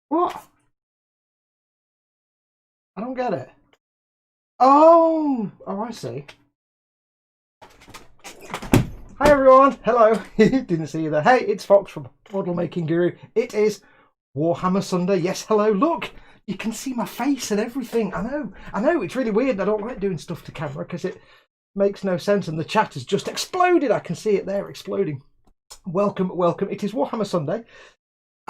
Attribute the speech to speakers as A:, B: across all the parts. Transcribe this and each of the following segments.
A: What? I don't get it. Oh, I see. Hi everyone, hello. Didn't see you there. Hey, it's Fox from Model Making Guru. It is Warhammer Sunday. Yes, hello. Look, you can see my face and everything. I know. It's really weird. I don't like doing stuff to camera because it makes no sense. And the chat has just exploded. I can see it there exploding. Welcome. It is Warhammer Sunday.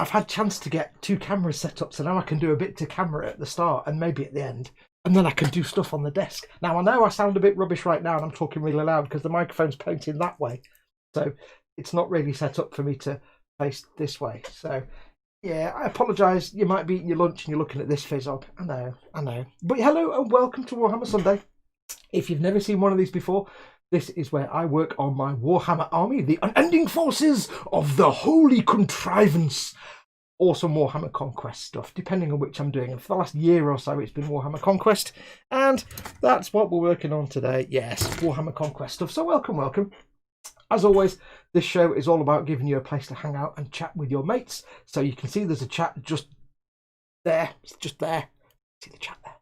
A: I've had a chance to get 2 cameras set up, so now I can do a bit to camera at the start and maybe at the end. And then I can do stuff on the desk. Now, I know I sound a bit rubbish right now and I'm talking really loud because the microphone's pointing that way. So it's not really set up for me to face this way. So, yeah, I apologise. You might be eating your lunch and you're looking at this fizz on. I know. But hello and welcome to Warhammer Sunday. If you've never seen one of these before, this is where I work on my Warhammer army, the Unending forces of the Holy Contrivance. Awesome Warhammer Conquest stuff, depending on which I'm doing. And for the last year or so, it's been Warhammer Conquest. And that's what we're working on today. Yes, Warhammer Conquest stuff. So welcome. As always, this show is all about giving you a place to hang out and chat with your mates. So you can see there's a chat just there. It's just there. See the chat there.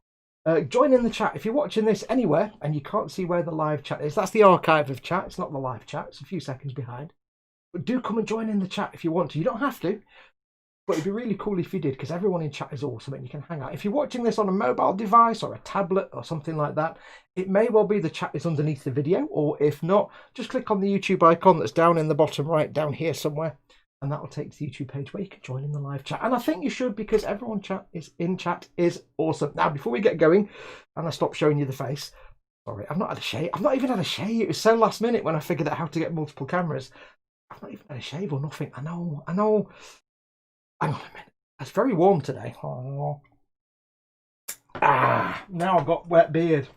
A: Join in the chat. If you're watching this anywhere and you can't see where the live chat is, that's the archive of chat. It's not the live chat. It's a few seconds behind. But do come and join in the chat if you want to. You don't have to. But it'd be really cool if you did, because everyone in chat is awesome and you can hang out. If you're watching this on a mobile device or a tablet or something like that, it may well be the chat is underneath the video, or if not, just click on the YouTube icon that's down in the bottom right, down here somewhere, and that will take to the YouTube page where you can join in the live chat. And I think you should, because everyone in chat is awesome. Now, before we get going, and I stop showing you the face, sorry, I've not had a shave. I've not even had a shave. It was so last minute when I figured out how to get multiple cameras. I've not even had a shave or nothing. I know. Hang on a minute. It's very warm today. Oh. Now I've got wet beard.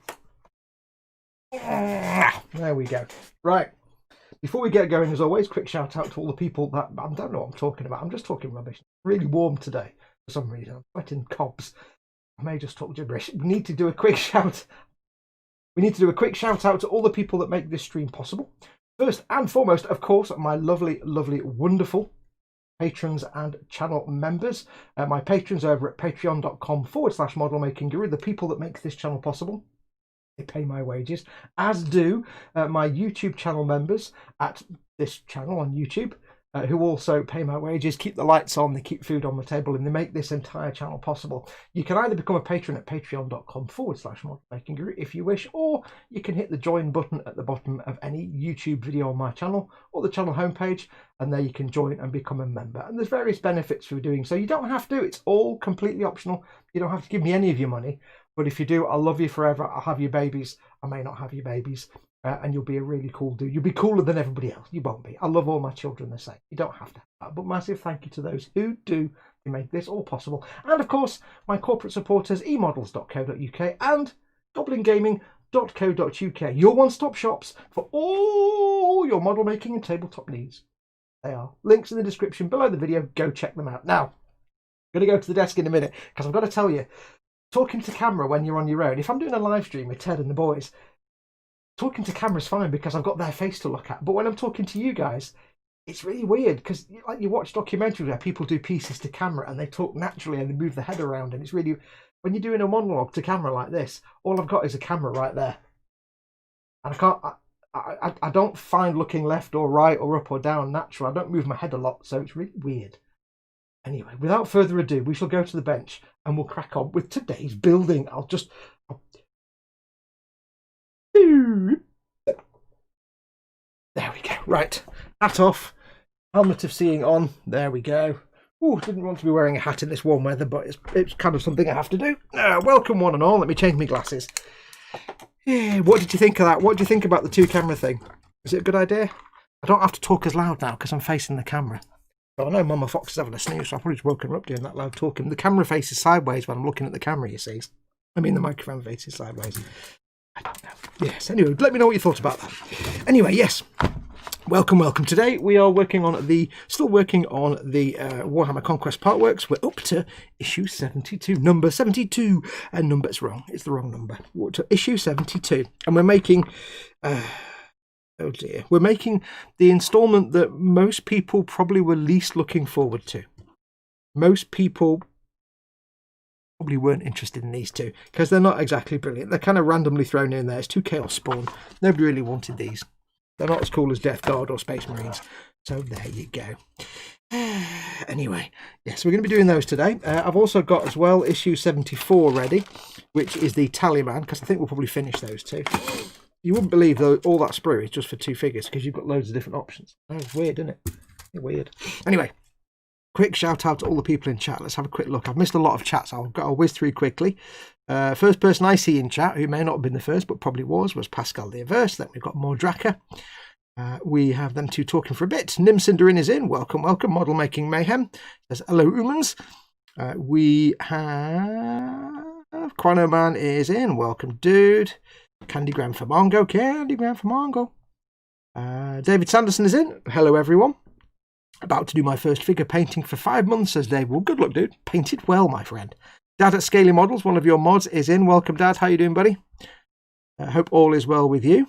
A: There we go. Right. Before we get going, as always, quick shout out to all the people that I don't know what I'm talking about. I'm just talking rubbish. It's really warm today for some reason. I'm sweating cobs. I may just talk gibberish. We need to do a quick shout. We need to do a quick shout out to all the people that make this stream possible. First and foremost, of course, my lovely, wonderful patrons and channel members. My patrons over at patreon.com/modelmakingguru, the people that make this channel possible. They pay my wages, as do my YouTube channel members at this channel on YouTube, who also pay my wages, keep the lights on, they keep food on the table, and they make this entire channel possible. You can either become a patron at patreon.com/modelmakingguru if you wish, or you can hit the join button at the bottom of any YouTube video on my channel or the channel homepage, and there you can join and become a member. And there's various benefits for doing so. You don't have to. It's all completely optional. You don't have to give me any of your money. But if you do, I'll love you forever. I'll have your babies. I may not have your babies. And you'll be a really cool dude. You'll be cooler than everybody else. You won't be. I love all my children the same. You don't have to have that. But massive thank you to those who do to make this all possible. And of course, my corporate supporters, emodels.co.uk and goblingaming.co.uk. Your one-stop shops for all your model making and tabletop needs. They are. Links in the description below the video. Go check them out. Now, I'm going to go to the desk in a minute because I've got to tell you, talking to camera when you're on your own, if I'm doing a live stream with Ted and the boys, talking to camera's fine because I've got their face to look at. But when I'm talking to you guys, it's really weird because like you watch documentaries where people do pieces to camera and they talk naturally and they move the head around, and it's really, when you're doing a monologue to camera like this, all I've got is a camera right there. And I don't find looking left or right or up or down natural. I don't move my head a lot, so it's really weird. Anyway, without further ado, we shall go to the bench and we'll crack on with today's building. There we go. Right, hat off, helmet of seeing on. There we go. Oh, didn't want to be wearing a hat in this warm weather, but it's kind of something I have to do. Welcome one and all. Let me change my glasses. Yeah, what did you think of that? What do you think about the 2 camera thing? Is it a good idea? I don't have to talk as loud now because I'm facing the camera. But I know Mama Fox is having a snooze, so I've probably just woken her up doing that loud talking. The camera faces sideways when I'm looking at the camera, you see. I mean, the microphone faces sideways. I don't know. Yes, anyway, let me know what you thought about that. Anyway, yes. Welcome. Today we are still working on the Warhammer Conquest Partworks. We're up to issue 72, number 72, and number's wrong. It's the wrong number. We're to issue 72, and we're making, oh dear, we're making the instalment that most people probably were least looking forward to. Most people probably weren't interested in these two because they're not exactly brilliant. They're kind of randomly thrown in there. It's 2 Chaos Spawn. Nobody really wanted these. They're not as cool as Death Guard or Space Marines. So there you go. Anyway, yes, we're going to be doing those today. I've also got as well issue 74 ready, which is the Tallyman, because I think we'll probably finish those two. You wouldn't believe though all that sprue is just for 2 figures because you've got loads of different options. That's weird, isn't it? Weird. Anyway, quick shout out to all the people in chat. Let's have a quick look. I've missed a lot of chats. I'll whiz through quickly. First person I see in chat, who may not have been the first but probably was Pascal the Averse. Then we've got Mordraka. We have them two talking for a bit. Nimsinderin is in. Welcome, welcome. Model Making Mayhem says hello, humans. We have Chronoman is in. Welcome, dude. Candygram for Mongo. Candygram for Mongo. David Sanderson is in. Hello, everyone. About to do my first figure painting for 5 months, says Dave. Well, good luck, dude. Painted well, my friend. Dad at Scaly Models, one of your mods, is in. Welcome, Dad. How you doing, buddy? Hope all is well with you.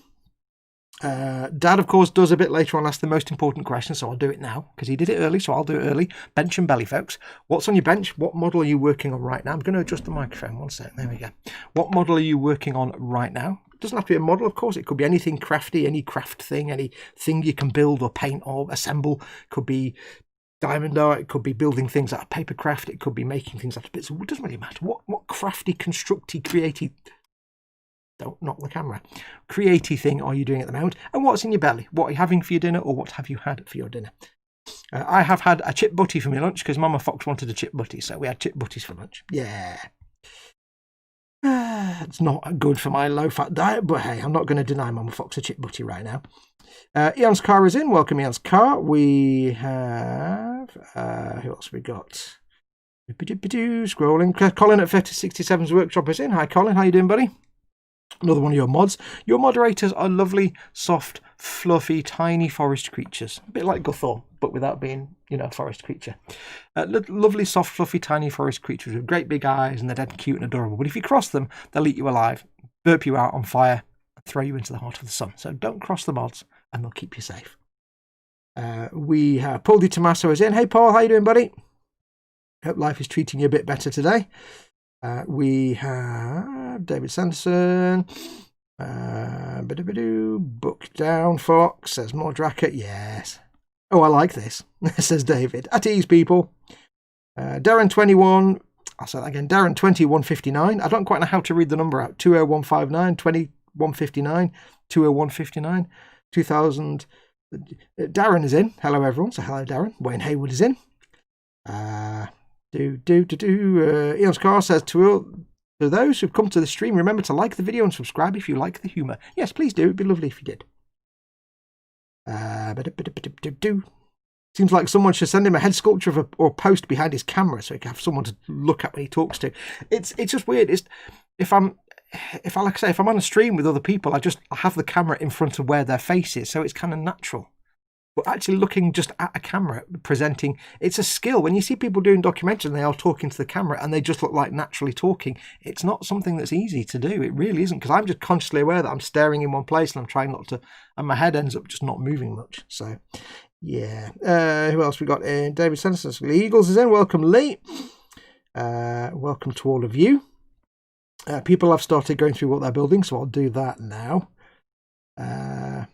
A: Dad, of course, does a bit later on ask the most important question, so I'll do it now because he did it early, so I'll do it early. Bench and belly, folks. What's on your bench? What model are you working on right now? I'm going to adjust the microphone. 1 sec. There we go. What model are you working on right now? It doesn't have to be a model, of course. It could be anything crafty, any craft thing, anything you can build or paint or assemble. It could be diamond art. It could be building things out of paper craft. It could be making things out of bits. It doesn't really matter. What crafty, constructy, creative... Don't knock the camera. Creative thing are you doing at the moment? And what's in your belly? What are you having for your dinner, or what have you had for your dinner? I have had a chip butty for my lunch because Mama Fox wanted a chip butty, so we had chip butties for lunch. Yeah. It's not good for my low-fat diet, but hey, I'm not going to deny Mama Fox a chip butty right now. Eon's car is in. Welcome, Eon's car. We have... who else we got? Scrolling. Colin at 5067's workshop is in. Hi, Colin. How you doing, buddy? Another one of your mods. Your moderators are lovely, soft, fluffy, tiny forest creatures. A bit like Guthor, but without being, a forest creature. Lovely, soft, fluffy, tiny forest creatures with great big eyes, and they're dead cute and adorable. But if you cross them, they'll eat you alive, burp you out on fire, and throw you into the heart of the sun. So don't cross the mods, and they'll keep you safe. We have Paul Di Tommaso is in. Hey, Paul, how you doing, buddy? Hope life is treating you a bit better today. We have David Sanderson. Book down, Fox. Says more Dracket. Yes. Oh, I like this. Says David. At ease, people. Darren 21. I'll say that again. Darren 2159. I don't quite know how to read the number out. 20159, 2159, 20159, 2000. Darren is in. Hello, everyone. So hello, Darren. Wayne Haywood is in. Eon's car says to those who've come to the stream, remember to like the video and subscribe if you like the humour. Yes, please do. It'd be lovely if you did. Seems like someone should send him a head sculpture or post behind his camera so he can have someone to look at when he talks to. It's just weird. If I'm on a stream with other people, I have the camera in front of where their face is, so it's kind of natural. But actually looking just at a camera, presenting, it's a skill. When you see people doing documentaries and they are talking to the camera and they just look like naturally talking, it's not something that's easy to do. It really isn't, because I'm just consciously aware that I'm staring in one place and I'm trying not to, and my head ends up just not moving much. So, yeah. Who else we got in? David Sanderson. Lee Eagles is in. Welcome, Lee. Welcome to all of you. People have started going through what they're building, so I'll do that now. I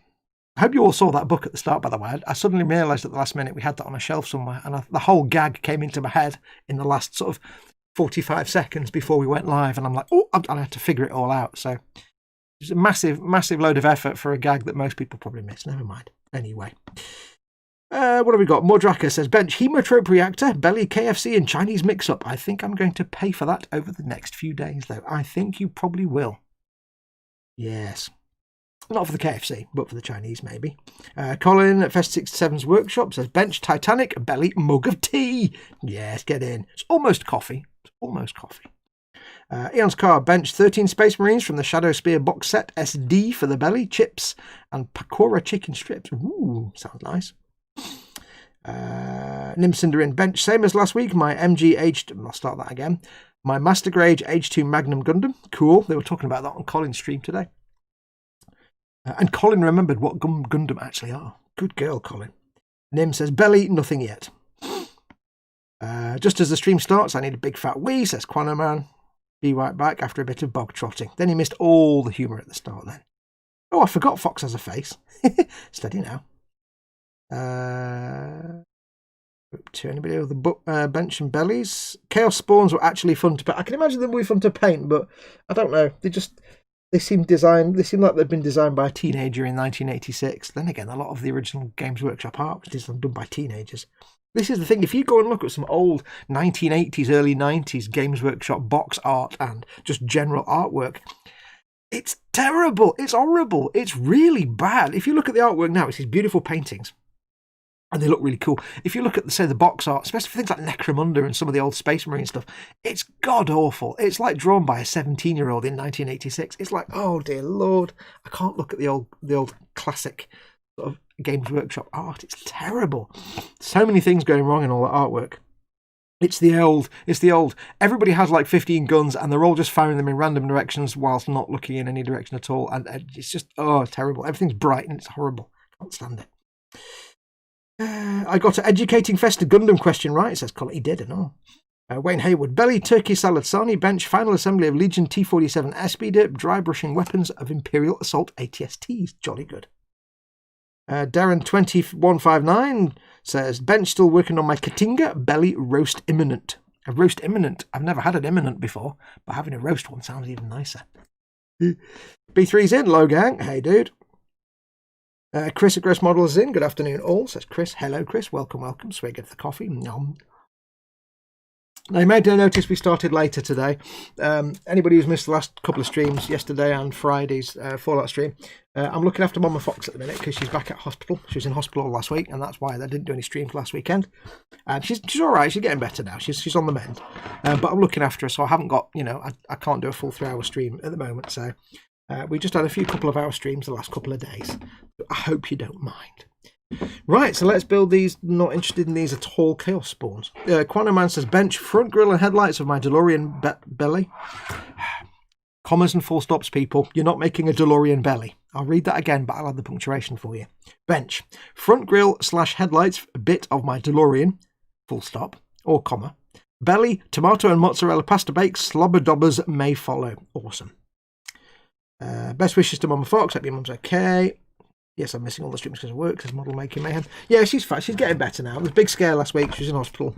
A: hope you all saw that book at the start, by the way. I suddenly realised at the last minute we had that on a shelf somewhere, and the whole gag came into my head in the last sort of 45 seconds before we went live, and I'm like, oh, I had to figure it all out. So it's a massive, massive load of effort for a gag that most people probably miss. Never mind. Anyway. What have we got? Mordraka says, bench hemotrope reactor, belly KFC and Chinese mix-up. I think I'm going to pay for that over the next few days, though. I think you probably will. Yes. Not for the KFC, but for the Chinese, maybe. Colin at Fest 67's workshop says, bench Titanic, belly mug of tea. Yes, get in. It's almost coffee. It's almost coffee. Eon's car, bench 13 Space Marines from the Shadow Spear box set, SD for the belly, chips, and Pakora chicken strips. Ooh, sounds nice. Nimsinderin bench, same as last week. My MG aged, I'll start that again. My Master Grade H2 Magnum Gundam. Cool. They were talking about that on Colin's stream today. And Colin remembered what Gundam actually are. Good girl, Colin. Nim says, belly, nothing yet. Just as the stream starts, I need a big fat wee, says Quanoman. Be right back after a bit of bog trotting. Then he missed all the humour at the start then. Oh, I forgot Fox has a face. Steady now. To anybody with the bench and bellies. Chaos spawns were actually fun to paint. I can imagine them would be fun to paint, but I don't know. They seem like they've been designed by a teenager in 1986. Then again, a lot of the original Games Workshop art was done by teenagers. This is the thing, if you go and look at some old 1980s, early 90s Games Workshop box art and just general artwork, it's terrible, it's horrible, it's really bad. If you look at the artwork now, it's these beautiful paintings, and they look really cool. If you look at, say, the box art, especially for things like Necromunda and some of the old Space Marine stuff, it's god-awful. It's like drawn by a 17-year-old in 1986. It's like, oh dear Lord, I can't look at the old classic sort of Games Workshop art. It's terrible. So many things going wrong in all the artwork. It's the old, everybody has like 15 guns and they're all just firing them in random directions whilst not looking in any direction at all. And it's just, oh, terrible. Everything's bright and it's horrible. Can't stand it. I got an educating Festa Gundam question right, says Colin. He did, and all. Wayne Haywood. Belly, turkey salad, Sani bench, final assembly of Legion T-47 SB dry brushing weapons of Imperial Assault ATSTs. Jolly good. Darren2159 says, bench still working on my Katinga, belly roast imminent. A roast imminent. I've never had an imminent before, but having a roast one sounds even nicer. B3's in, low gang. Hey, dude. Chris at Gross Model is in. Good afternoon, all, says Chris. Hello, Chris. Welcome, welcome. Swig of the coffee. Nom. Now, you may notice we started later today. Anybody who's missed the last couple of streams, yesterday and Friday's Fallout stream, I'm looking after Mama Fox at the minute because she's back at hospital. She was in hospital last week, and that's why I didn't do any streams last weekend. And she's all right. She's getting better now. She's on the mend. But I'm looking after her, so I haven't got, I can't do a full 3-hour stream at the moment. So we just had a couple of hour streams the last couple of days. I hope you don't mind. Right, so let's build these. Not interested in these at all. Chaos spawns. Quanoman says, bench, front grille and headlights of my DeLorean belly. Commas and full stops, people. You're not making a DeLorean belly. I'll read that again, but I'll add the punctuation for you. Bench, front grille / headlights, bit of my DeLorean, full stop, or comma. Belly, tomato and mozzarella pasta bake, slobber dobbers may follow. Awesome. Best wishes to Mama Fox. Hope your mum's okay. Yes, I'm missing all the streams because of work, says Model Making Mayhem. Yeah, she's fine. She's getting better now. There was a big scare last week. She was in hospital.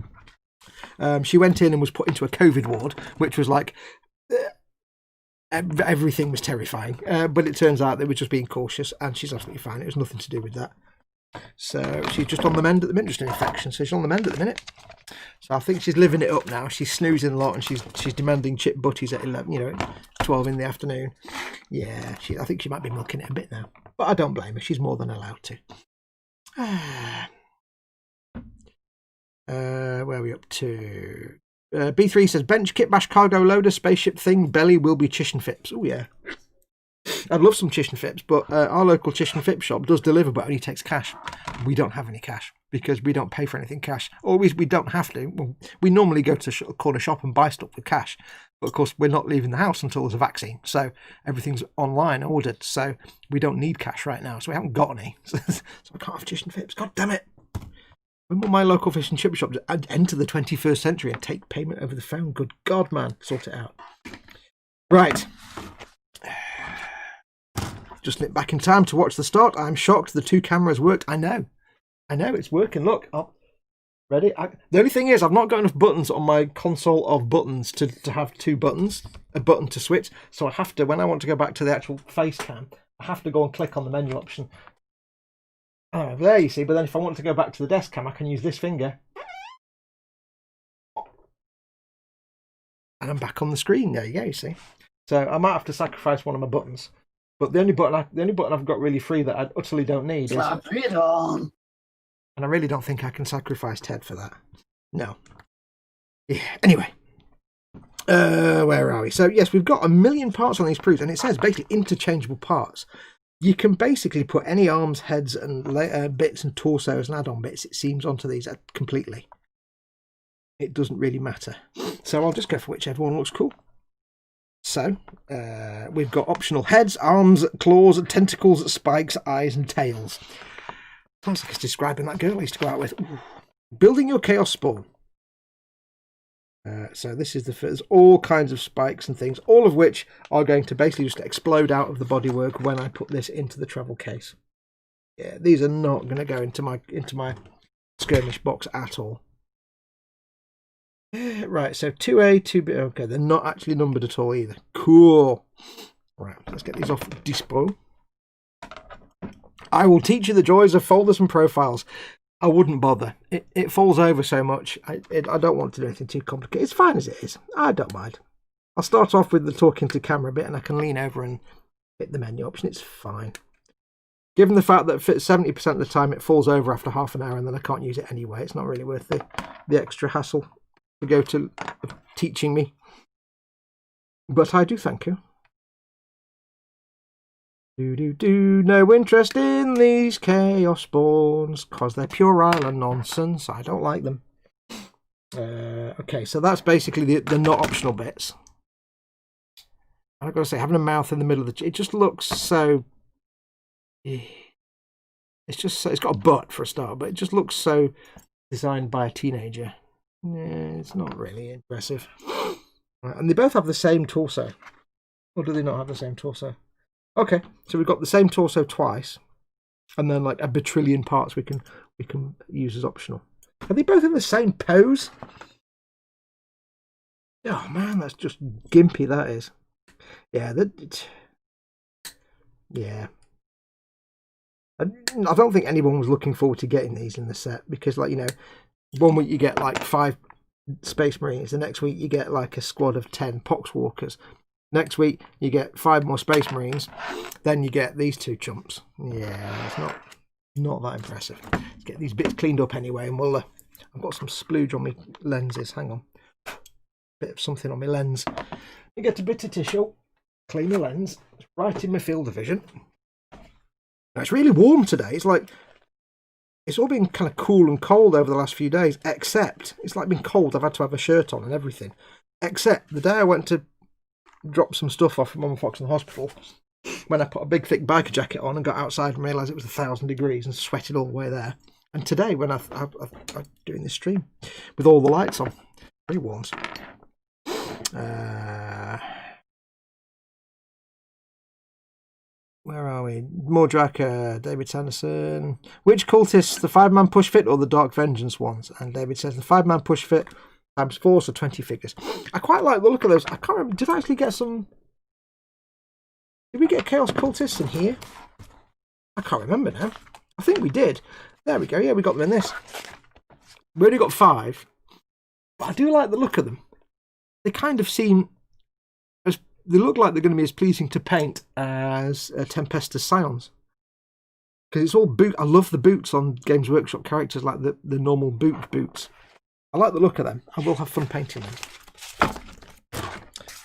A: She went in and was put into a COVID ward, which was like... everything was terrifying. But it turns out they were just being cautious, and she's absolutely fine. It was nothing to do with that. So she's just on the mend at the minute, just an infection. So she's on the mend at the minute. So I think she's living it up now. She's snoozing a lot, and she's demanding chip butties at 11, 12 in the afternoon. Yeah, I think she might be milking it a bit now. But I don't blame her. She's more than allowed to. Where are we up to? B3 says, bench, kit bash, cargo loader, spaceship thing, belly will be Chish and Fips. Oh, yeah. I'd love some Chish and Fips, but our local Chish and Fips shop does deliver, but only takes cash. We don't have any cash because we don't pay for anything cash. Or we don't have to. Well, we normally go to a corner shop and buy stuff with cash. But, of course, we're not leaving the house until there's a vaccine. So everything's online ordered. So we don't need cash right now. So we haven't got any. So I can't have Chish and Fips. God damn it. When will my local fish and chip shop enter the 21st century and take payment over the phone? Good God, man. Sort it out. Right. Just nipped back in time to watch the start. I'm shocked the 2 cameras worked. I know, it's working. Look. Oh, ready? The only thing is I've not got enough buttons on my console of buttons to have 2 buttons. A button to switch. So I have to, when I want to go back to the actual face cam, I have to go and click on the menu option. Oh, there you see, but then if I want to go back to the desk cam, I can use this finger. And I'm back on the screen. There you go, you see. So I might have to sacrifice one of my buttons. But the only button I've got really free that I utterly don't need is... it on. And I really don't think I can sacrifice Ted for that. No. Yeah, anyway. Where are we? So, yes, we've got 1 million parts on these proofs, and it says basically interchangeable parts. You can basically put any arms, heads, and bits and torsos and add-on bits, it seems, onto these completely. It doesn't really matter. So I'll just go for whichever one looks cool. So, we've got optional heads, arms, claws, tentacles, spikes, eyes, and tails. Sounds like it's describing that girl I used to go out with. Ooh. Building your chaos spawn. So this is there's all kinds of spikes and things, all of which are going to basically just explode out of the bodywork when I put this into the travel case. Yeah, these are not going to go into my skirmish box at all. Right, so 2A, 2B. Okay, they're not actually numbered at all either. Cool. Right, let's get these off dispo. I will teach you the joys of folders and profiles. I wouldn't bother. It falls over so much. I don't want to do anything too complicated. It's fine as it is. I don't mind. I'll start off with the talking to camera bit, and I can lean over and hit the menu option. It's fine. Given the fact that 70% of the time it falls over after half an hour, and then I can't use it anyway, it's not really worth the extra hassle to go to teaching me. But I do thank you. No interest in these chaos spawns, because they're puerile and nonsense. I don't like them. Okay, so that's basically the not optional bits. I've got to say, having a mouth in the middle of it just looks so... It's just so, it's got a butt for a start, but it just looks so designed by a teenager. It's not really impressive. And they both have the same torso. Or do they not have the same torso? Okay, so we've got the same torso twice, and then like a bajillion parts we can use as optional. Are they both in the same pose? Oh man, that's just gimpy. That is. Yeah, yeah. I don't think anyone was looking forward to getting these in the set, because, like, you know, one week you get like 5 Space Marines, the next week you get like a squad of 10 Poxwalkers. Next week, you get 5 more Space Marines. Then you get these 2 chumps. Yeah, it's not that impressive. Let's get these bits cleaned up anyway, and we'll... I've got some splooge on my lenses. Hang on. Bit of something on my lens. You get a bit of tissue. Clean the lens. It's right in my field of vision. Now, it's really warm today. It's like... It's all been kind of cool and cold over the last few days, except... It's like been cold. I've had to have a shirt on and everything. Except the day I went to drop some stuff off from Mum and Fox in the hospital, when I put a big thick biker jacket on and got outside and realised it was 1,000 degrees and sweated all the way there. And today, when I'm doing this stream with all the lights on, very warm. Where are we? Mordrak, David Sanderson. Which cultists, the 5-man push fit or the Dark Vengeance ones? And David says the 5-man push fit times 4, so 20 figures. I quite like the look of those. I can't remember. Did I actually get some... Did we get Chaos Cultists in here? I can't remember now. I think we did. There we go. Yeah, we got them in this. We only got 5. But I do like the look of them. They kind of seem... They look like they're going to be as pleasing to paint as Tempestus Scions. Because it's all boot. I love the boots on Games Workshop characters, like the normal boots. I like the look of them. I will have fun painting them.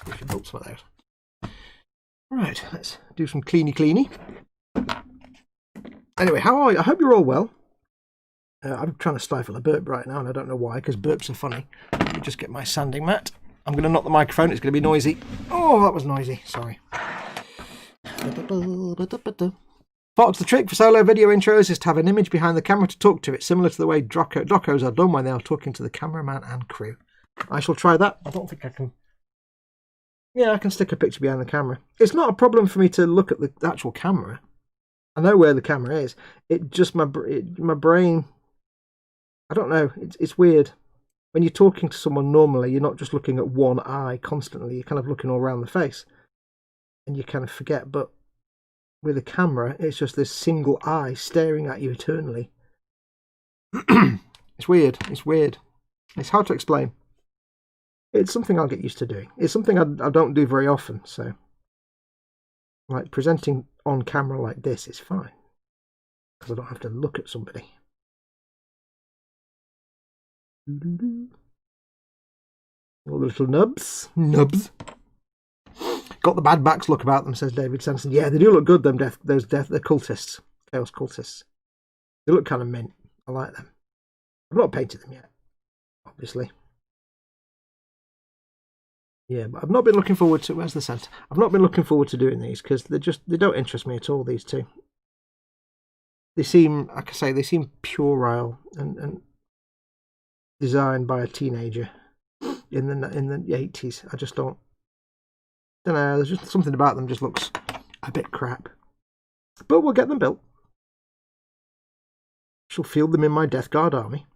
A: We should build some of those. Right, let's do some cleany. Anyway, how are you? I hope you're all well. I'm trying to stifle a burp right now, and I don't know why, because burps are funny. Let me just get my sanding mat. I'm going to knock the microphone. It's going to be noisy. Oh, that was noisy. Sorry. Fox, the trick for solo video intros is to have an image behind the camera to talk to it, similar to the way docos are done when they are talking to the cameraman and crew. I shall try that. I don't think I can... Yeah, I can stick a picture behind the camera. It's not a problem for me to look at the actual camera. I know where the camera is. It just, my brain... I don't know. It's weird. When you're talking to someone normally, you're not just looking at one eye constantly. You're kind of looking all around the face. And you kind of forget, but... With a camera, it's just this single eye staring at you eternally. It's weird. It's hard to explain. It's something I'll get used to doing. It's something I don't do very often, so... Like, presenting on camera like this is fine. Because I don't have to look at somebody. All the little nubs. Got the bad backs look about them, says David Sanson. Yeah, they do look good, them those cultists. Chaos cultists. They look kind of mint. I like them. I've not painted them yet, obviously. Yeah, but I've not been looking forward to... Where's the scent? I've not been looking forward to doing these, because they don't interest me at all, these two. They seem, like I say, they seem puerile and designed by a teenager. in the 80s. I just don't know. There's just something about them just looks a bit crap. But we'll get them built. Shall field them in my Death Guard army.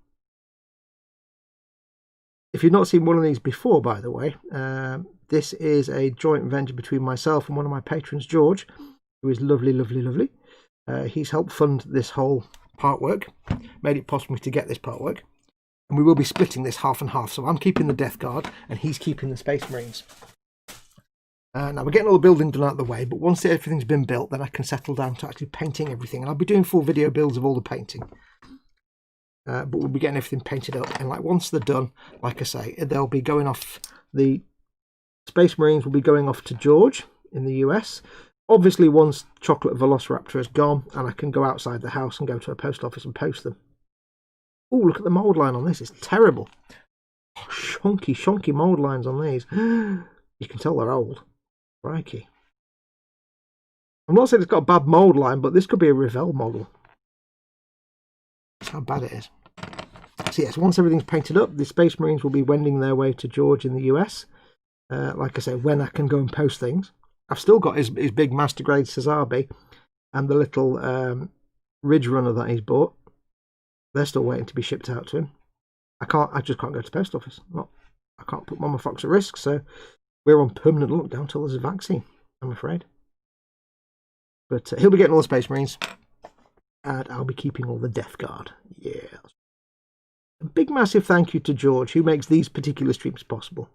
A: If you've not seen one of these before, by the way, this is a joint venture between myself and one of my patrons, George, who is lovely, lovely, lovely. He's helped fund this whole part work, made it possible to get this part work, and we will be splitting this half and half. So I'm keeping the Death Guard and he's keeping the Space Marines. Now we're getting all the building done out of the way, but once everything's been built, then I can settle down to actually painting everything, and I'll be doing full video builds of all the painting. But we'll be getting everything painted up, and like once they're done, like I say, they'll be going off. The Space Marines will be going off to George in the US. Obviously, once Chocolate Velociraptor is gone, and I can go outside the house and go to a post office and post them. Oh, look at the mould line on this; it's terrible. Oh, shonky mould lines on these. You can tell they're old. Crikey. I'm not saying it's got a bad mould line, but this could be a Revell model. That's how bad it is. So yes, once everything's painted up, the Space Marines will be wending their way to George in the US. Like I say, when I can go and post things. I've still got his big Master Grade Cesabe and the little Ridge Runner that he's bought. They're still waiting to be shipped out to him. I just can't go to the post office. I can't put Mama Fox at risk, so we're on permanent lockdown until there's a vaccine, I'm afraid. But he'll be getting all the Space Marines, and I'll be keeping all the Death Guard. Yeah. A big massive thank you to George, who makes these particular streams possible.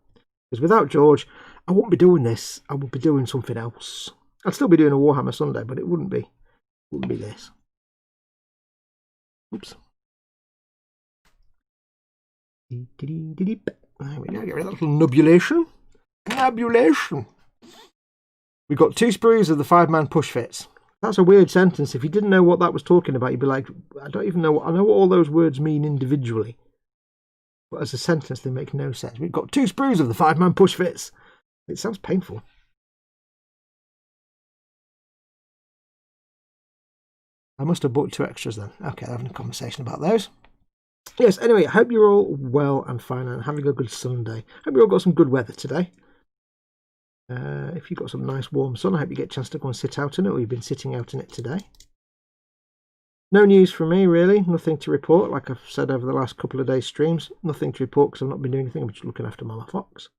A: Because without George, I wouldn't be doing this. I would be doing something else. I'd still be doing a Warhammer Sunday, but it wouldn't be this. Oops. There we go. Get rid of that little nubulation. We've got 2 sprues of the 5-man push fits. That's a weird sentence. If you didn't know what that was talking about, you'd be like, I don't even know. I know what all those words mean individually. But as a sentence, they make no sense. We've got 2 sprues of the 5-man push fits. It sounds painful. I must have bought 2 extras then. Okay, having a conversation about those. Yes, anyway, I hope you're all well and fine and having a good Sunday. Hope you all got some good weather today. If you've got some nice warm sun, I hope you get a chance to go and sit out in it, or you've been sitting out in it today. No news from me, really. Nothing to report, like I've said over the last couple of days' streams. Nothing to report because I've not been doing anything. I'm just looking after Mama Fox.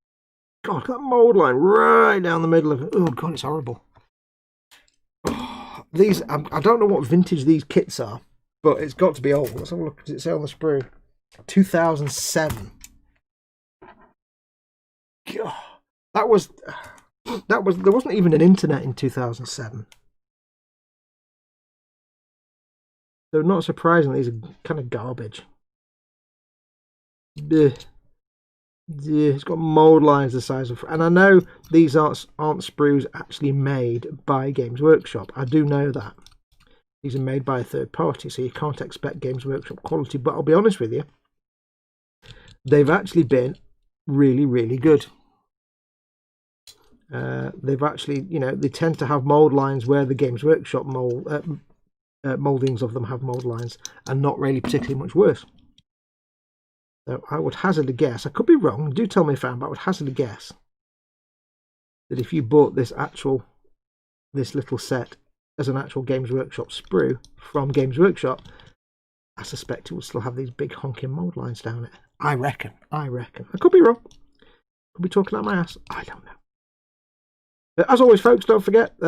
A: God, look at that mould line right down the middle of it. Oh, God, it's horrible. These, I don't know what vintage these kits are, but it's got to be old. Let's have a look. Does it say on the sprue? 2007. God, there wasn't even an internet in 2007. So not surprisingly, these are kind of garbage. Blech. Yeah, it's got mould lines the size of, and I know these aren't sprues actually made by Games Workshop. I do know that these are made by a third party, so you can't expect Games Workshop quality. But I'll be honest with you, they've actually been really, really good. They've actually, you know, they tend to have mould lines where the Games Workshop mouldings of them have mould lines, and not really particularly much worse. So I would hazard a guess, I could be wrong, do tell me if I am, but I would hazard a guess that if you bought this little set as an actual Games Workshop sprue from Games Workshop, I suspect it would still have these big honking mould lines down it. I reckon. I could be wrong. Could be talking out my ass. I don't know. But as always, folks, don't forget,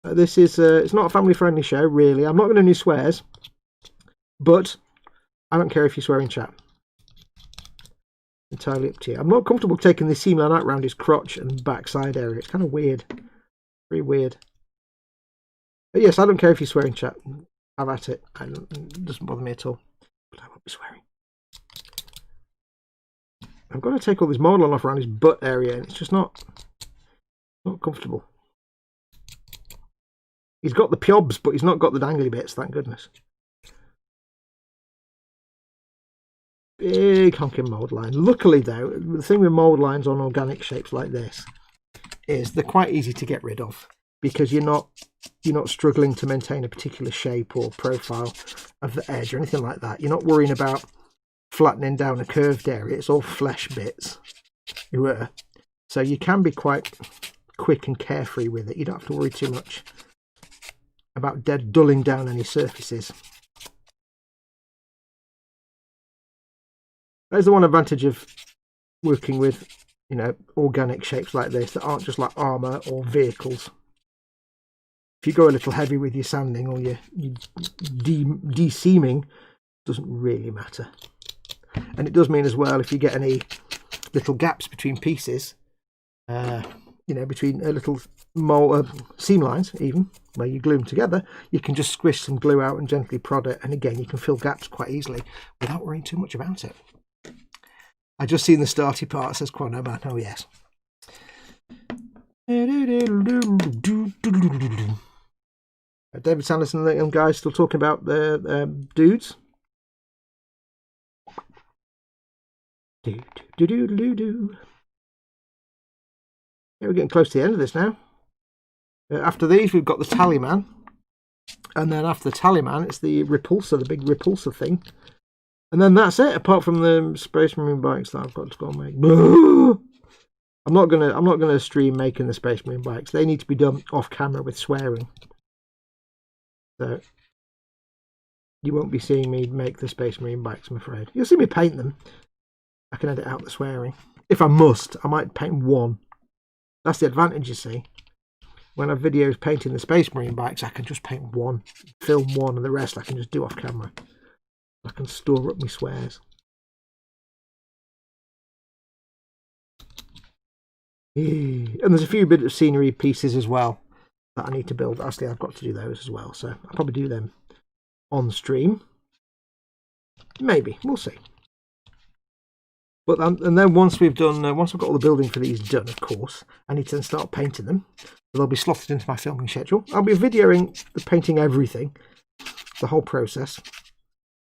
A: this is it's not a family-friendly show, really. I'm not going to do swears, but I don't care if you swear in chat. Entirely up to you. I'm not comfortable taking the seam line out around his crotch and backside area. It's kind of weird. Very weird. But yes, I don't care if you swear in chat. Have at it. It doesn't bother me at all. But I won't be swearing. I've got to take all this mould line off around his butt area, and it's just not comfortable. He's got the piobs, but he's not got the dangly bits, thank goodness. Big honking mould line. Luckily though, the thing with mould lines on organic shapes like this is they're quite easy to get rid of, because you're not struggling to maintain a particular shape or profile of the edge or anything like that. You're not worrying about flattening down a curved area. It's all flesh bits. So you can be quite quick and carefree with it. You don't have to worry too much about dulling down any surfaces. There's the one advantage of working with, you know, organic shapes like this that aren't just like armour or vehicles. If you go a little heavy with your sanding or your de-seaming, doesn't really matter. And it does mean as well, if you get any little gaps between pieces, you know, between a little seam lines even, where you glue them together, you can just squish some glue out and gently prod it, and again you can fill gaps quite easily without worrying too much about it. I just seen the starty part, says Quano Man. Oh yes. David Sanderson and the guys still talking about the dudes. Yeah, we're getting close to the end of this now. After these, we've got the Tallyman, and then after the Tallyman, it's the repulsor, the big repulsor thing, and then that's it. Apart from the Space Marine bikes that I've got to go and make. I'm not gonna stream making the Space Marine bikes. They need to be done off camera with swearing. So you won't be seeing me make the Space Marine bikes, I'm afraid. You'll see me paint them. I can edit out the swearing. If I must, I might paint one. That's the advantage, you see. When I have videos painting the Space Marine bikes, I can just paint one, film one, and the rest I can just do off camera. I can store up my swears. And there's a few bits of scenery pieces as well that I need to build. Actually, I've got to do those as well, so I'll probably do them on stream. Maybe, we'll see. But and then once we've done, once I've got all the building for these done, of course, I need to then start painting them. They'll be slotted into my filming schedule. I'll be videoing the painting everything, the whole process.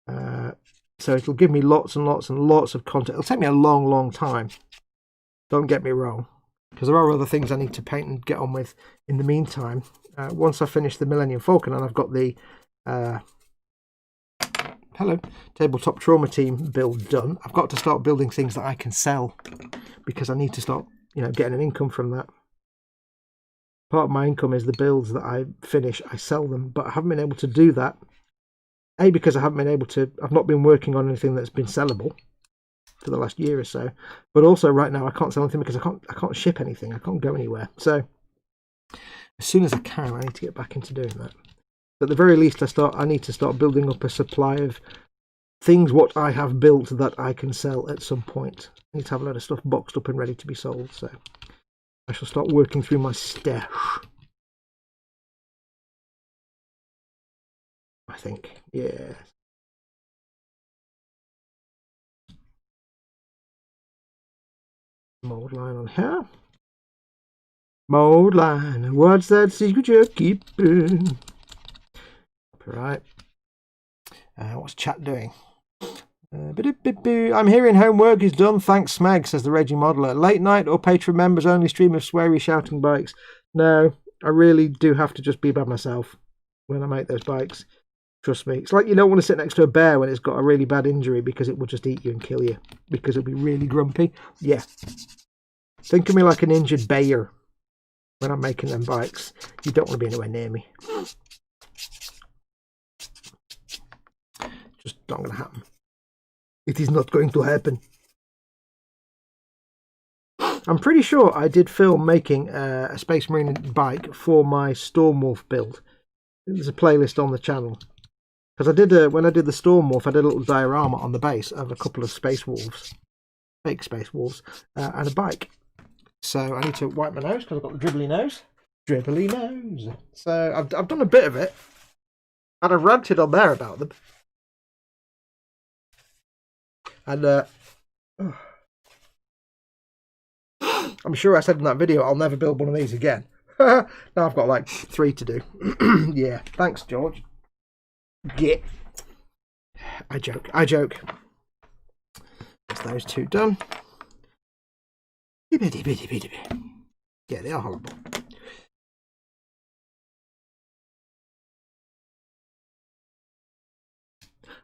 A: So it'll give me lots and lots and lots of content. It'll take me a long, long time. Don't get me wrong, because there are other things I need to paint and get on with in the meantime. Once I finish the Millennium Falcon and I've got the Tabletop Trauma Team build done, I've got to start building things that I can sell, because I need to start, you know, getting an income from that. Part of my income is the builds that I finish, I sell them, but I haven't been able to do that. A, because I haven't been able to, I've not been working on anything that's been sellable for the last year or so, but also right now I can't sell anything because I can't ship anything, I can't go anywhere. So as soon as I can, I need to get back into doing that. At the very least, I need to start building up a supply of things what I have built that I can sell at some point. I need to have a lot of stuff boxed up and ready to be sold, so I shall start working through my stash, I think. Yeah. Mold line on here. Mold line. What's that secret you're keeping? Right. What's chat doing? I'm hearing homework is done. Thanks, Smeg, says the Raging Modeler. Late night or Patreon members only stream of sweary shouting bikes. No, I really do have to just be by myself when I make those bikes. Trust me. It's like you don't want to sit next to a bear when it's got a really bad injury, because it will just eat you and kill you, because it'll be really grumpy. Yeah. Think of me like an injured bear when I'm making them bikes. You don't want to be anywhere near me. Just not going to happen. It is not going to happen. I'm pretty sure I did film making a Space Marine bike for my Stormwolf build. There's a playlist on the channel. Because I did, when I did the Stormwolf, I did a little diorama on the base of a couple of Space Wolves. Fake Space Wolves. And a bike. So I need to wipe my nose because I've got the dribbly nose. Dribbly nose. So I've done a bit of it. And I've ranted on there about them. And I'm sure I said in that video I'll never build one of these again. Now I've got like 3 to do. Yeah, thanks George. Get. I joke. That's those 2 done. Yeah, they are horrible.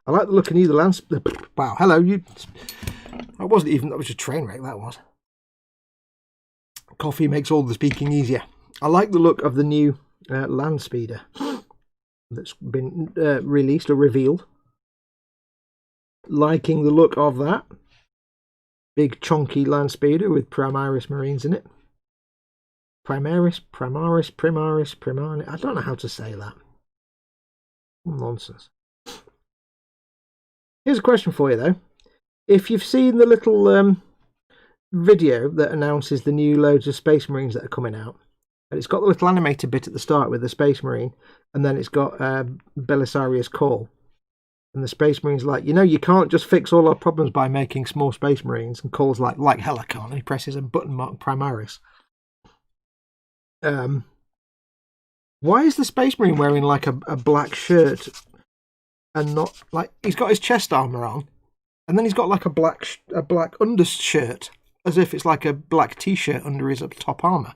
A: I like the look of new landspeeder. Wow, hello, you. That wasn't even, that was just train wreck, that was. Coffee makes all the speaking easier. I like the look of the new land speeder that's been released or revealed. Liking the look of that. Big chunky land speeder with Primaris Marines in it. Primaris. I don't know how to say that. Nonsense. Here's a question for you though. If you've seen the little video that announces the new loads of Space Marines that are coming out, and it's got the little animated bit at the start with the Space Marine, and then it's got Belisarius Call. And the Space Marine's like, you know, you can't just fix all our problems by making small Space Marines. And Call's like hell I can't. And he presses a button marked Primaris. Why is the Space Marine wearing like a black shirt and not like, he's got his chest armor on, and then he's got like a black undershirt, as if it's like a black t-shirt under his top armor.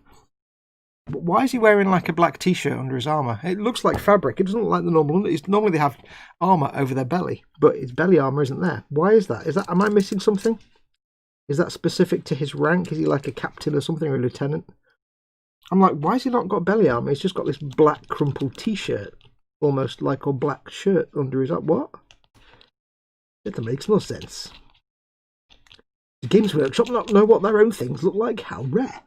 A: But why is he wearing like a black t-shirt under his armor? It looks like fabric. It doesn't look like the normal. Normally they have armor over their belly, but his belly armor isn't there. Why is that? Am I missing something? Is that specific to his rank? Is he like a captain or something, or a lieutenant? I'm like, why has he not got belly armor? He's just got this black crumpled t-shirt, almost like a black shirt under his arm. What? It makes no sense. The Games Workshop not know what their own things look like. How rare.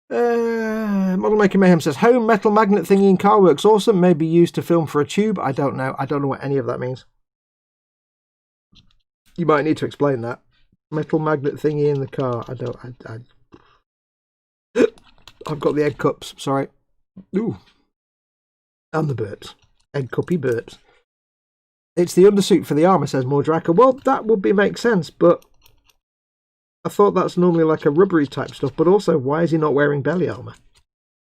A: Model Maker Mayhem says, home metal magnet thingy in car works awesome. May be used to film for a tube. I don't know. I don't know what any of that means. You might need to explain that. Metal magnet thingy in the car. I've got the egg cups. Sorry. Ooh. And the burps. Egg cuppy burps. It's the undersuit for the armour, says Mordraka. Well, that would make sense, but I thought that's normally like a rubbery type stuff, but also, why is he not wearing belly armour?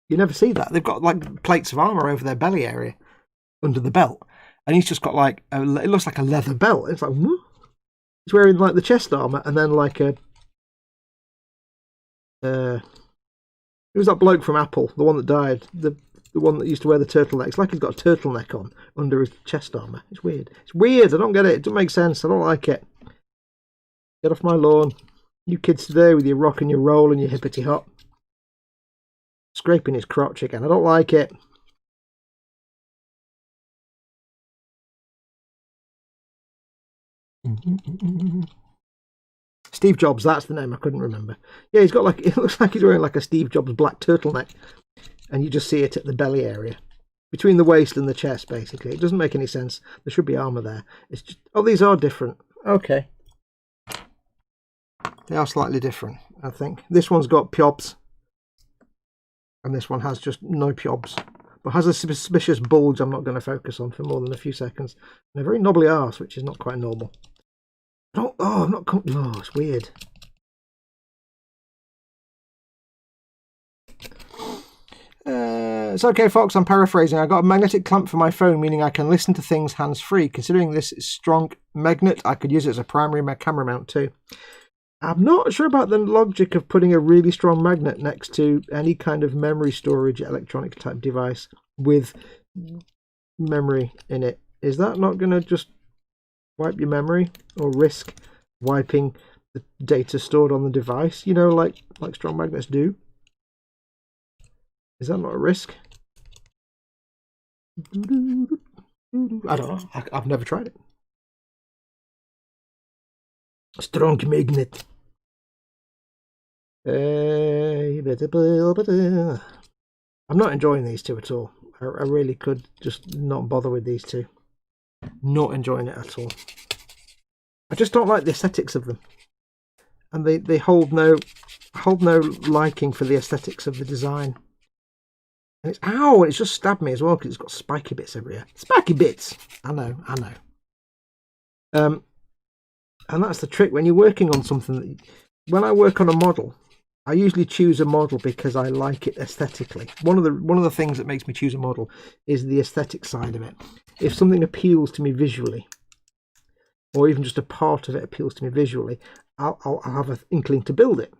A: You never see that. They've got like plates of armour over their belly area, under the belt, and he's just got like, it looks like a leather belt. It's like, what? He's wearing like the chest armour, and then like a, who was that bloke from Apple, the one that died, the one that used to wear the turtleneck? It's like he's got a turtleneck on under his chest armour. It's weird. It's weird. I don't get it. It doesn't make sense. I don't like it. Get off my lawn. You kids today with your rock and your roll and your hippity hop. Scraping his crotch again. I don't like it. Steve Jobs, that's the name. I couldn't remember. Yeah, he's got like, it looks like he's wearing like a Steve Jobs black turtleneck. And you just see it at the belly area. Between the waist and the chest, basically. It doesn't make any sense. There should be armour there. It's just, oh, these are different. Okay. They are slightly different, I think. This one's got piobs. And this one has just no piobs. But has a suspicious bulge I'm not going to focus on for more than a few seconds. And a very knobbly arse, which is not quite normal. I'm not... Oh, it's weird. It's okay, Fox, I'm paraphrasing. I got a magnetic clamp for my phone, meaning I can listen to things hands-free. Considering this is strong magnet, I could use it as a primary camera mount too. I'm not sure about the logic of putting a really strong magnet next to any kind of memory storage electronic type device with memory in it. Is that not going to just wipe your memory or risk wiping the data stored on the device? You know, like strong magnets do. Is that not a risk? I don't know. I've never tried it. Strong magnet. I'm not enjoying these two at all. I really could just not bother with these two. Not enjoying it at all. I just don't like the aesthetics of them. And they hold no liking for the aesthetics of the design. And it's, ow, it's just stabbed me as well because it's got spiky bits everywhere. Spiky bits! I know. And that's the trick when you're working on something. When I work on a model, I usually choose a model because I like it aesthetically. One of the things that makes me choose a model is the aesthetic side of it. If something appeals to me visually, or even just a part of it appeals to me visually, I'll have an inkling to build it.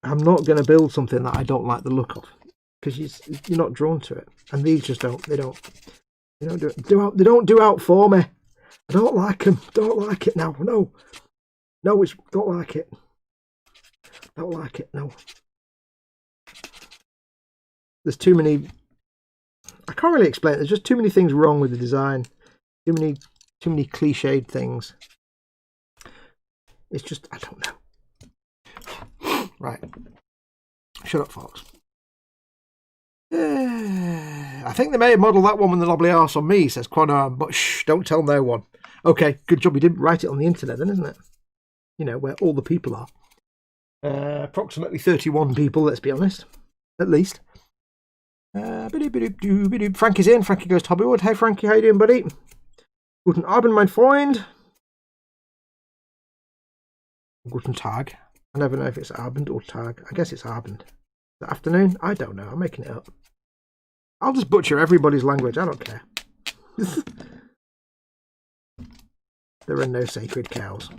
A: I'm not going to build something that I don't like the look of. because you're not drawn to it. And these just don't. They don't do out for me. I don't like them. Don't like it now. No, it's don't like it. Don't like it. No. There's too many. I can't really explain it. There's just too many things wrong with the design. Too many cliched things. It's just, I don't know. Right. Shut up, Fox. I think they may have modelled that one with the knobbly arse on me, says Quanarm, but shh, don't tell no one. Okay, good job you didn't write it on the internet then, isn't it? You know, where all the people are. Approximately 31 people, let's be honest. At least. Frankie's in. Frankie goes to Hobbywood. Hey Frankie, how you doing, buddy? Guten Abend, mein Freund. Guten Tag. I never know if it's Abend or Tag. I guess it's Abend. The afternoon? I don't know. I'm making it up. I'll just butcher everybody's language. I don't care. There are no sacred cows.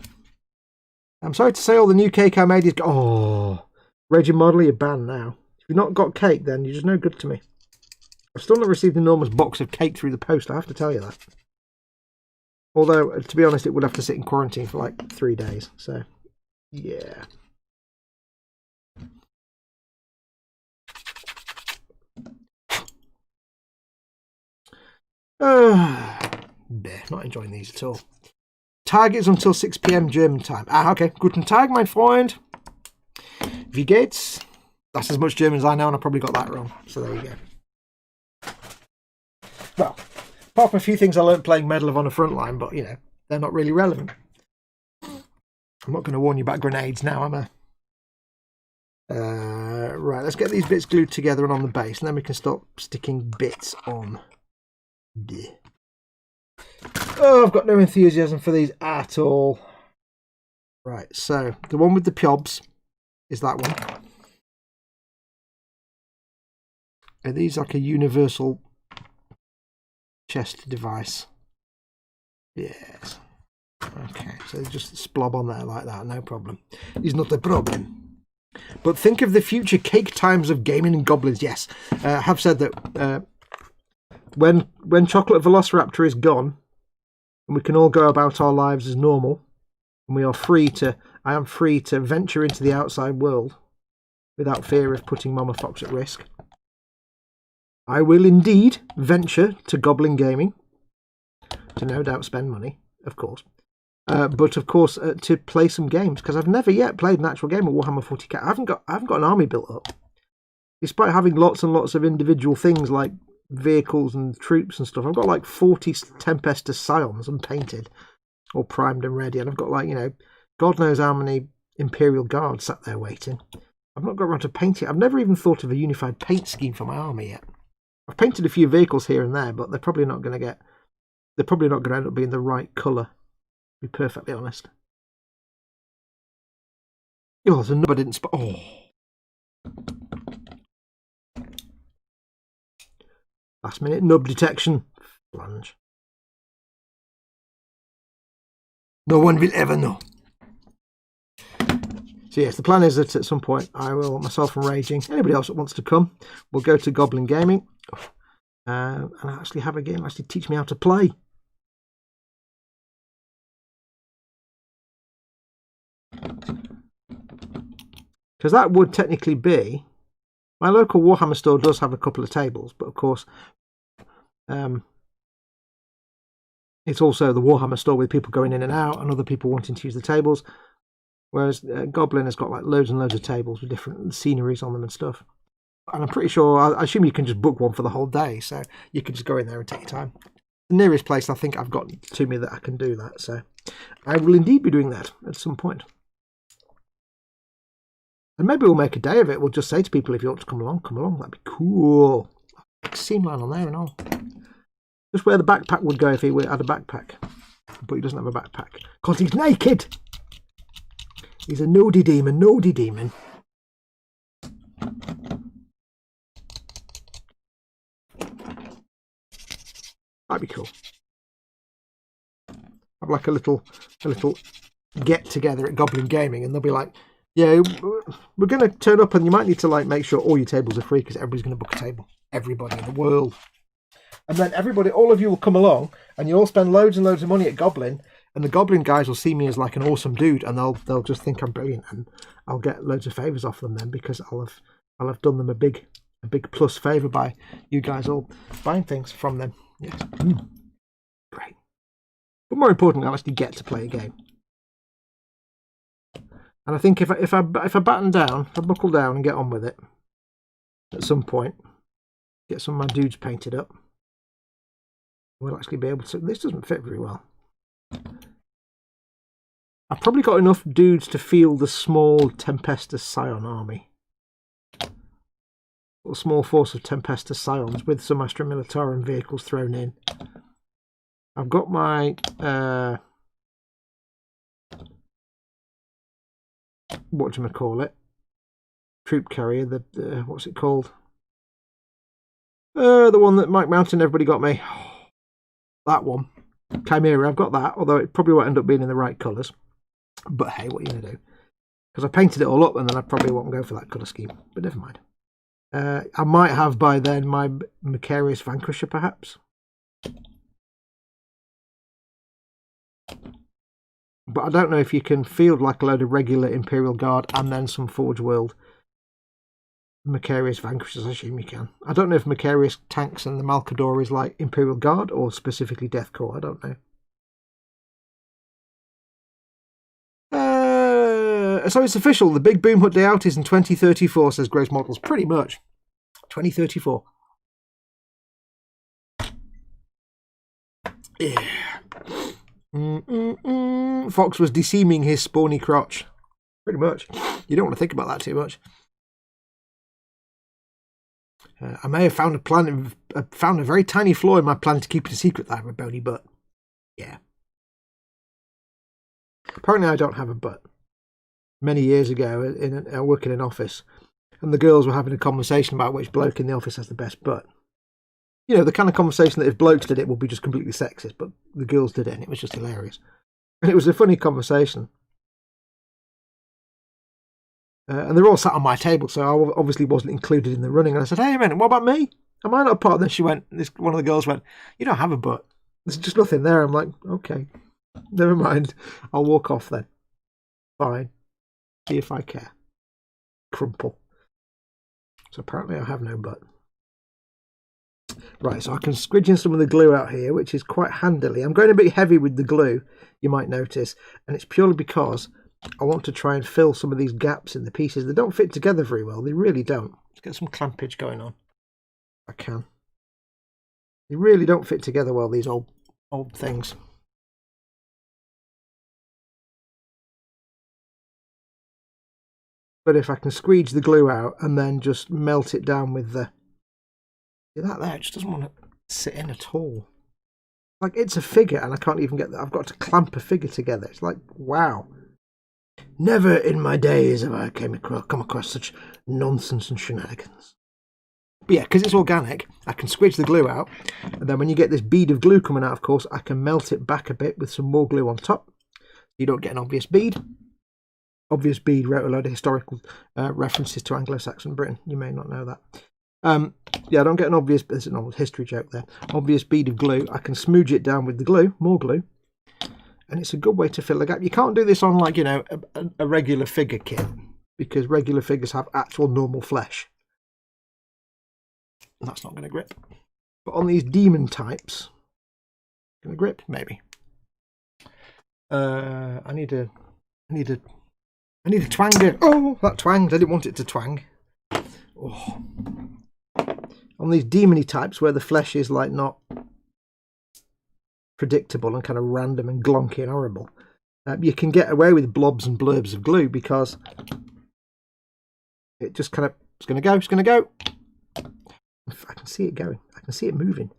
A: I'm sorry to say all the new cake I made is... Oh, Raging Model, you're banned now. If you've not got cake, then you're just no good to me. I've still not received an enormous box of cake through the post, I have to tell you that. Although, to be honest, it would have to sit in quarantine for like 3 days. So, yeah. Not enjoying these at all. Tag is until 6 PM German time. Ah, okay. Guten Tag, mein Freund. Wie geht's? That's as much German as I know, and I probably got that wrong. So there you go. Well, apart from a few things I learned playing Medal of Honor Frontline, but, you know, they're not really relevant. I'm not going to warn you about grenades now, am I? Right, let's get these bits glued together and on the base, and then we can start sticking bits on. Oh, I've got no enthusiasm for these at all. Right, so the one with the piobs is that one. Are these like a universal chest device? Yes. Okay, so just splob on there like that, no problem. It's not a problem. But think of the future cake times of gaming and goblins. Yes, I have said that when Chocolate Velociraptor is gone, and we can all go about our lives as normal, and we are free to, I am free to venture into the outside world without fear of putting Mama Fox at risk. I will indeed venture to Goblin Gaming, to no doubt spend money, of course. But of course to play some games, because I've never yet played an actual game of Warhammer 40k. I haven't got an army built up, despite having lots and lots of individual things like vehicles and troops and stuff. I've got like 40 Tempestus Scions unpainted, all primed and ready, and I've got, like, you know, God knows how many Imperial Guards sat there waiting. I've not got around to painting. I've never even thought of a unified paint scheme for my army yet. I've painted a few vehicles here and there, but they're probably not going to get. They're probably not going to end up being the right colour. To be perfectly honest. Oh, there's a nub I didn't spot. Oh. Last minute nub detection. Flange. No one will ever know. So yes, the plan is that at some point I will, myself and Raging, anybody else that wants to come, we'll go to Goblin Gaming and actually have a game, actually teach me how to play. Because that would technically be, my local Warhammer store does have a couple of tables, but of course it's also the Warhammer store with people going in and out and other people wanting to use the tables. Whereas Goblin has got like loads and loads of tables with different sceneries on them and stuff. And I'm pretty sure, I assume you can just book one for the whole day, so you can just go in there and take your time. The nearest place I think I've got to me that I can do that, so I will indeed be doing that at some point. And maybe we'll make a day of it. We'll just say to people, if you want to come along, come along. That'd be cool. Seam line on there and all. Just where the backpack would go if he had a backpack. But he doesn't have a backpack. Because he's naked! He's a nudie demon, nudie demon. That'd be cool. Have like a little get together at Goblin Gaming, and they'll be like, Yeah, we're going to turn up, and you might need to like make sure all your tables are free because everybody's going to book a table. Everybody in the world. And then everybody, all of you will come along, and you'll all spend loads and loads of money at Goblin, and the Goblin guys will see me as like an awesome dude, and they'll just think I'm brilliant, and I'll get loads of favours off them then because I'll have done them a big plus favour by you guys all buying things from them. Yes, great. But more importantly, I'll actually get to play a game. And I think if I batten down, if I buckle down and get on with it, at some point, get some of my dudes painted up, we'll actually be able to. This doesn't fit very well. I've probably got enough dudes to field the small Tempestus Scion army. A small force of Tempestus Scions with some Astra Militarum vehicles thrown in. I've got my whatchamacallit, troop carrier, the what's it called? The one that Mike Mountain everybody got me. That one. Chimera, I've got that, although it probably won't end up being in the right colours. But hey, what are you going to do? Because I painted it all up and then I probably won't go for that colour scheme. But never mind. I might have by then my Macarius Vanquisher, perhaps. But I don't know if you can field like a load of regular Imperial Guard and then some Forge World Macarius Vanquishers. I assume you can. I don't know if Macarius tanks and the Malcador is like Imperial Guard or specifically Death Corps. I don't know. So it's official. The big Boom Hut Day Out is in 2034, says Gross Models. Pretty much. 2034. Yeah. Fox was deseaming his spawny crotch. Pretty much. You don't want to think about that too much. I may have found a very tiny flaw in my plan to keep it a secret that I have a bony butt. Yeah. Apparently I don't have a butt. Many years ago, I work in an office, and the girls were having a conversation about which bloke in the office has the best butt. You know, the kind of conversation that if blokes did it would be just completely sexist, but the girls did it, and it was just hilarious. And it was a funny conversation. And they're all sat on my table, so I obviously wasn't included in the running. And I said, hey, a minute, what about me? Am I not a part? And then one of the girls went, you don't have a butt. There's just nothing there. I'm like, okay, never mind. I'll walk off then. Fine. See if I care. Crumple. So apparently I have no butt. Right, so I can squidge in some of the glue out here, which is quite handily. I'm going a bit heavy with the glue, you might notice, and it's purely because I want to try and fill some of these gaps in the pieces. They don't fit together very well. They really don't. Let's get some clampage going on. I can. They really don't fit together well, these old things. But if I can squeege the glue out and then just melt it down with the... See that there? It just doesn't want to sit in at all. Like, it's a figure and I can't even get that. I've got to clamp a figure together. It's like, wow. Never in my days have I come across such nonsense and shenanigans. But yeah, because it's organic, I can squidge the glue out. And then when you get this bead of glue coming out, of course, I can melt it back a bit with some more glue on top. You don't get an obvious bead. Obvious Bead wrote a load of historical references to Anglo-Saxon Britain. You may not know that. Yeah, I don't get an obvious... There's an old history joke there. Obvious bead of glue. I can smooge it down with the glue, more glue. And it's a good way to fill the gap. You can't do this on, like, you know, a regular figure kit. Because regular figures have actual normal flesh. And that's not going to grip. But on these demon types... Going to grip? Maybe. I need a twanger. Oh, that twanged. I didn't want it to twang. Oh. On these demony types where the flesh is like not predictable and kind of random and glonky and horrible, you can get away with blobs and blurbs of glue because it just kind of... It's going to go. I can see it going. I can see it moving.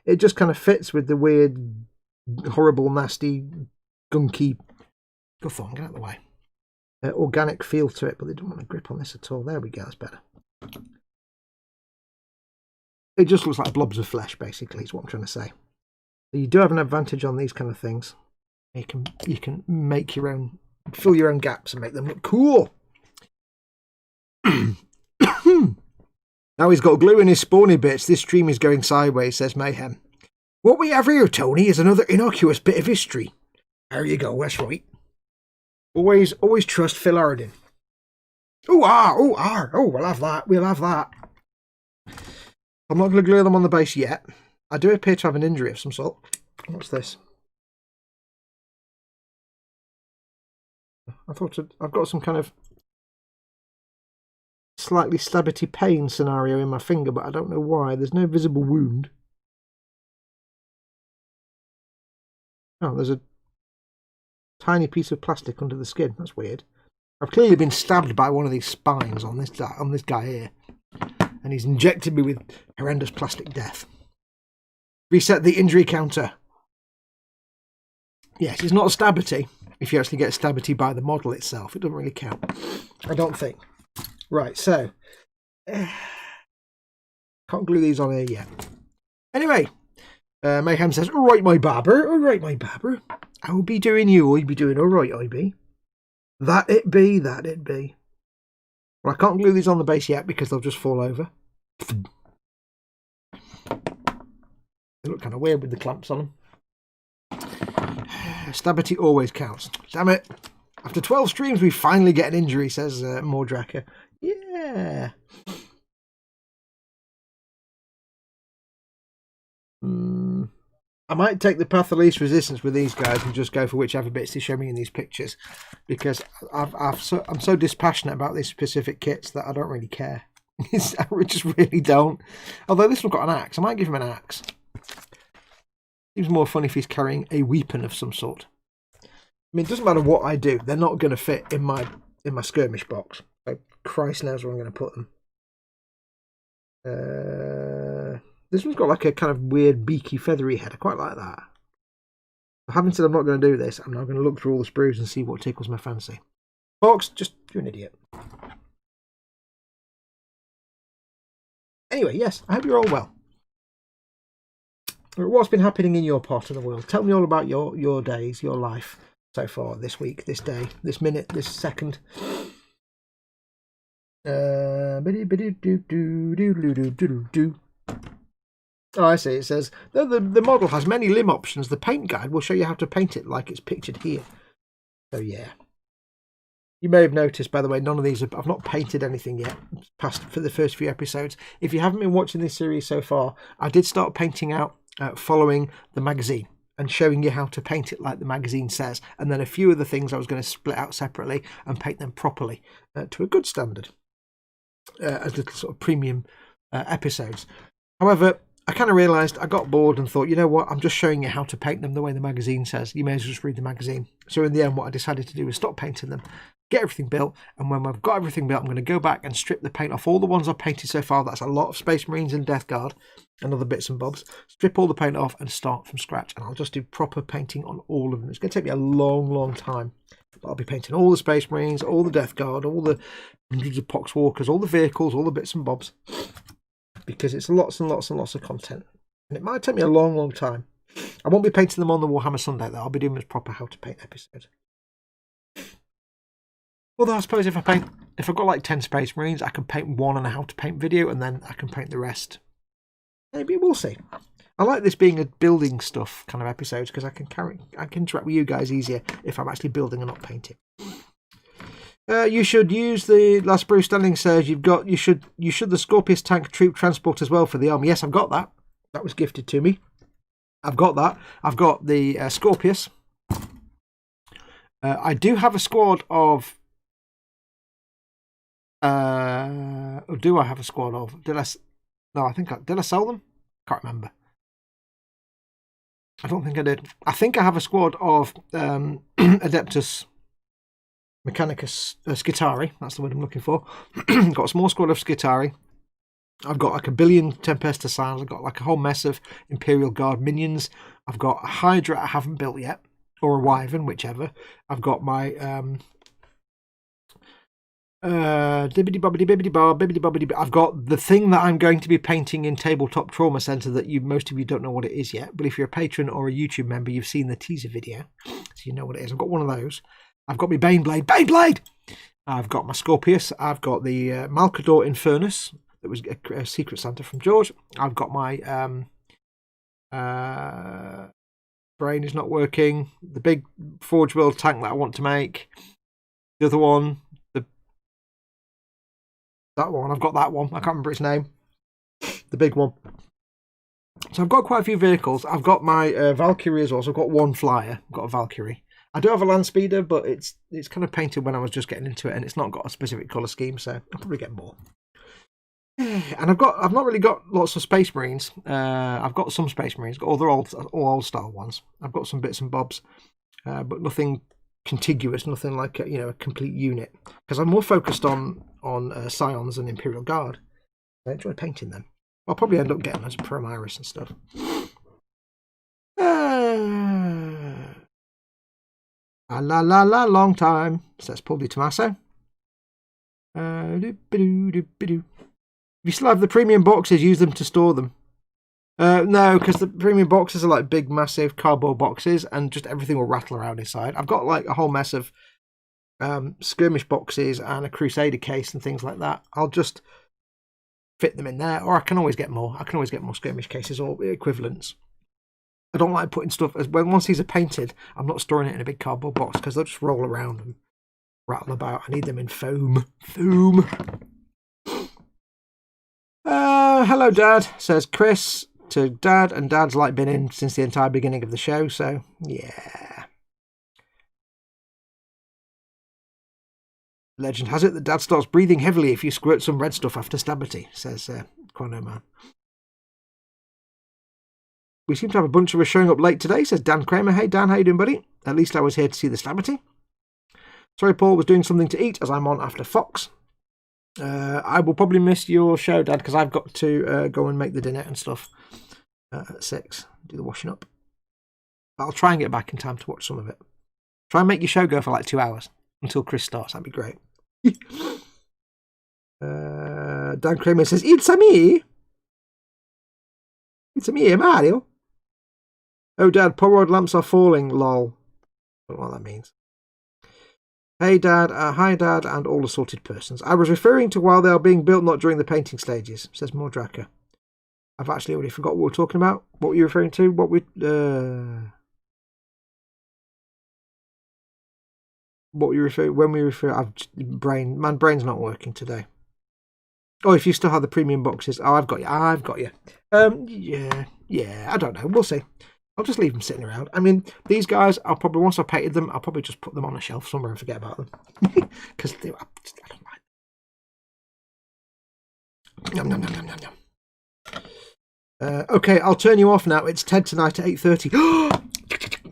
A: It just kind of fits with the weird, horrible, nasty, gunky... Go on, get out of the way. Organic feel to it, but they don't want to grip on this at all. There we go, that's better. It just looks like blobs of flesh, basically, is what I'm trying to say. So you do have an advantage on these kind of things. You can make your own, fill your own gaps and make them look cool. Now he's got glue in his spawny bits. This stream is going sideways, says Mayhem. What we have here, Tony, is another innocuous bit of history. There you go, that's right. Always trust Phil Ardin. We'll have that. I'm not going to glue them on the base yet. I do appear to have an injury of some sort. What's this? I thought I've got some kind of slightly stabbity pain scenario in my finger, but I don't know why. There's no visible wound. Oh, there's a tiny piece of plastic under the skin. That's weird. I've clearly been stabbed by one of these spines on this guy here, and he's injected me with horrendous plastic death. Reset the injury counter. Yes, it's not a stabbity. If you actually get stabbity by the model itself, it doesn't really count. I don't think. Right, so can't glue these on here yet. Anyway, Mayhem says, "All right, my barber. I'll be doing you. I'll be doing all right. I be. That it be. Well, I can't glue these on the base yet because they'll just fall over. They look kind of weird with the clamps on them. Stabbity always counts. Damn it. After 12 streams, we finally get an injury, says Mordracker. Yeah. I might take the path of least resistance with these guys and just go for whichever bits they show me in these pictures, because I'm so dispassionate about these specific kits that I don't really care. I just really don't. Although this one's got an axe. I might give him an axe. Seems more fun if he's carrying a weapon of some sort. I mean, it doesn't matter what I do. They're not going to fit in my skirmish box. So Christ knows where I'm going to put them. This one's got like a kind of weird beaky feathery head. I quite like that. Having said I'm not going to do this, I'm now going to look through all the sprues and see what tickles my fancy. Fox, you're an idiot. Anyway, yes, I hope you're all well. What's been happening in your part of the world? Tell me all about your days, your life so far, this week, this day, this minute, this second. Oh, I see. It says, though the model has many limb options, the paint guide will show you how to paint it like it's pictured here. So yeah. You may have noticed, by the way, none of these, I've not painted anything yet, past for the first few episodes. If you haven't been watching this series so far, I did start painting out following the magazine and showing you how to paint it like the magazine says. And then a few of the things I was going to split out separately and paint them properly to a good standard as little sort of premium episodes. However, I kind of realised, I got bored and thought, you know what, I'm just showing you how to paint them the way the magazine says. You may as well just read the magazine. So in the end, what I decided to do was stop painting them, get everything built, and when I've got everything built, I'm going to go back and strip the paint off all the ones I've painted so far. That's a lot of Space Marines and Death Guard and other bits and bobs. Strip all the paint off and start from scratch, and I'll just do proper painting on all of them. It's going to take me a long time, but I'll be painting all the Space Marines, all the Death Guard, all the hundreds of Poxwalkers, all the vehicles, all the bits and bobs, because it's lots and lots of content, and it might take me a long time. I won't be painting them on the Warhammer Sunday though. I'll be doing this proper how to paint episode. Although I suppose if I've got like 10 Space Marines, I can paint one on a how to paint video, and then I can paint the rest. Maybe we'll see. I like this being a building stuff kind of episode because I can interact with you guys easier if I'm actually building and not painting. You should use the last Bruce Standing says you should the Scorpius tank troop transport as well for the army. Yes, I've got that. That was gifted to me. I've got that. I've got the Scorpius. I do have a squad of. Or do I have a squad of? Did I sell them? Can't remember. I don't think I did. I think I have a squad of Adeptus Mechanicus Skitari. That's the word I'm looking for. Got a small squad of Skitari. I've got like a billion Tempesta Siles. I've got like a whole mess of Imperial Guard minions. I've got a Hydra I haven't built yet, or a Wyvern, whichever. I've got my I've got the thing that I'm going to be painting in Tabletop Trauma Center that most of you don't know what it is yet, but if you're a patron or a YouTube member, you've seen the teaser video, so you know what it is. I've got one of those. I've got my Baneblade. I've got my Scorpius. I've got the Malcador Infernus that was a Secret Santa from George. I've got my brain is not working. The big Forge World tank that I want to make. The other one, that one. I've got that one. I can't remember its name. The big one. So I've got quite a few vehicles. I've got my Valkyrie as well. So I've got one flyer. I've got a Valkyrie. I do have a land speeder, but it's kind of painted when I was just getting into it, and it's not got a specific colour scheme, so I'll probably get more. And I've not really got lots of Space Marines. I've got some Space Marines, got all old style ones. I've got some bits and bobs, but nothing contiguous, nothing like a complete unit. Because I'm more focused on Scions and Imperial Guard. I enjoy painting them. I'll probably end up getting those Primaris and stuff. La la la, long time, says Paul Di Tommaso. If you still have the premium boxes, use them to store them. No, because the premium boxes are like big, massive cardboard boxes, and just everything will rattle around inside. I've got like a whole mess of skirmish boxes and a Crusader case and things like that. I'll just fit them in there, or I can always get more. I can always get more skirmish cases or equivalents. I don't like putting stuff, once these are painted, I'm not storing it in a big cardboard box because they'll just roll around and rattle about. I need them in foam. Foam. Hello, Dad, says Chris to Dad, and Dad's like been in since the entire beginning of the show, so yeah. Legend has it that Dad starts breathing heavily if you squirt some red stuff after Stabberty, says Quano Man. We seem to have a bunch of us showing up late today, says Dan Kramer. Hey Dan, how you doing, buddy? At least I was here to see the Stabberty. Sorry, Paul was doing something to eat as I'm on after Fox. I will probably miss your show, Dad, because I've got to go and make the dinner and stuff at 6. Do the washing up. But I'll try and get back in time to watch some of it. Try and make your show go for like 2 hours until Chris starts. That'd be great. Dan Kramer says, It's a me. It's a me, Mario. Oh, Dad, Polaroid lamps are falling, lol. I don't know what that means. Hey, Dad. Hi, Dad, and all assorted persons. I was referring to while they are being built, not during the painting stages, says Mordraka. I've actually already forgot what we're talking about. What were you referring to? What were you referring? When we refer, my brain's not working today. Oh, if you still have the premium boxes. Oh, I've got you. Yeah. I don't know. We'll see. I'll just leave them sitting around. I mean, these guys, once I've painted them, I'll probably just put them on a shelf somewhere and forget about them. Because I don't like them. Yum. Okay, I'll turn you off now. It's Ted tonight at 8:30.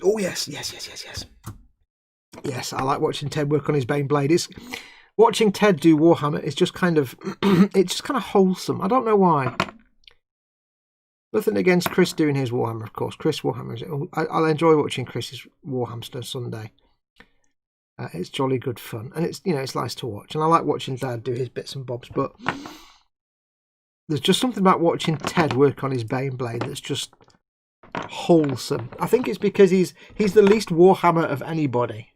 A: Oh, yes. Yes, I like watching Ted work on his Bane Blade. Watching Ted do Warhammer is just kind of, it's just kind of wholesome. I don't know why. Nothing against Chris doing his Warhammer, of course. Chris Warhammer, I'll enjoy watching Chris's Warhammer Sunday. It's jolly good fun, and it's nice to watch. And I like watching Dad do his bits and bobs, but there's just something about watching Ted work on his Bane Blade that's just wholesome. I think it's because he's the least Warhammer of anybody.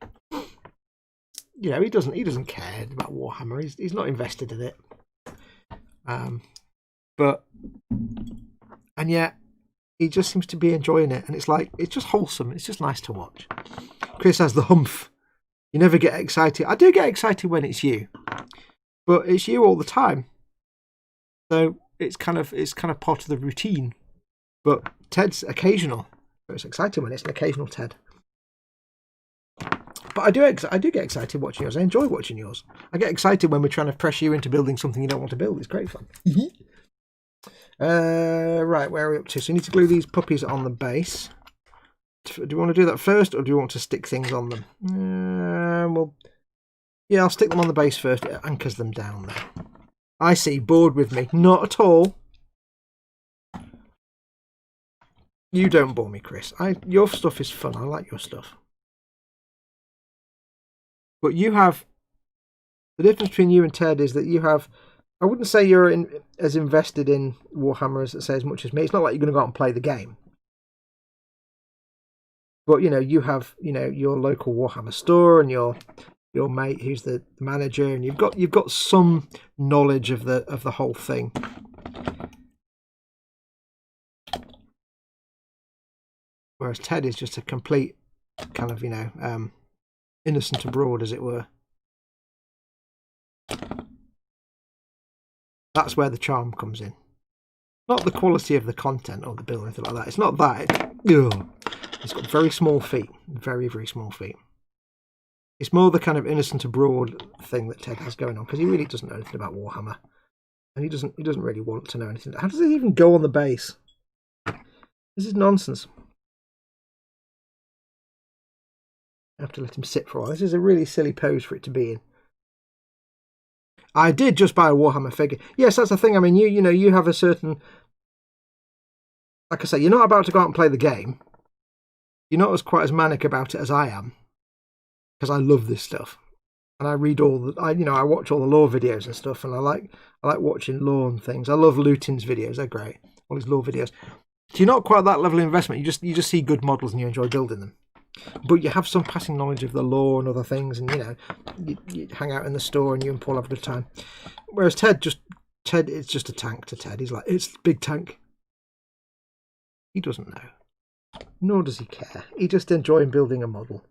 A: He doesn't care about Warhammer. He's not invested in it. And yet, he just seems to be enjoying it. And it's just wholesome. It's just nice to watch. Chris has the humph. You never get excited. I do get excited when it's you. But it's you all the time. So it's kind of part of the routine. But Ted's occasional. So it's exciting when it's an occasional Ted. But I do get excited watching yours. I enjoy watching yours. I get excited when we're trying to pressure you into building something you don't want to build. It's great fun. Right, where are we up to? So you need to glue these puppies on the base. Do you want to do that first, or do you want to stick things on them? I'll stick them on the base first. It anchors them down there. I see. Bored with me. Not at all. You don't bore me, Chris. Your stuff is fun. I like your stuff. But you have... The difference between you and Ted is that you have... I wouldn't say you're as invested in Warhammer as much as me. It's not like you're going to go out and play the game. But, you have, your local Warhammer store and your your mate who's the manager, and you've got some knowledge of the whole thing. Whereas Ted is just a complete kind of, you know, innocent abroad, as it were. That's where the charm comes in. Not the quality of the content or the build or anything like that. It's not that. It's got very small feet. Very, very small feet. It's more the kind of innocent abroad thing that Ted has going on, because he really doesn't know anything about Warhammer. And he doesn't really want to know anything. How does he even go on the base? This is nonsense. I have to let him sit for a while. This is a really silly pose for it to be in. I did just buy a Warhammer figure. Yes, that's the thing. I mean, you know, you have a certain... Like I say, you're not about to go out and play the game. You're not quite as manic about it as I am. Because I love this stuff. And I read all the... I watch all the lore videos and stuff. And I like watching lore and things. I love Lutin's videos. They're great. All his lore videos. So you're not quite that level of investment. You just see good models and you enjoy building them. But you have some passing knowledge of the lore and other things, and you know, you hang out in the store and you and Paul have a good time. Whereas Ted is just a tank to Ted. He's like, it's a big tank. He doesn't know, nor does he care. He just enjoys building a model,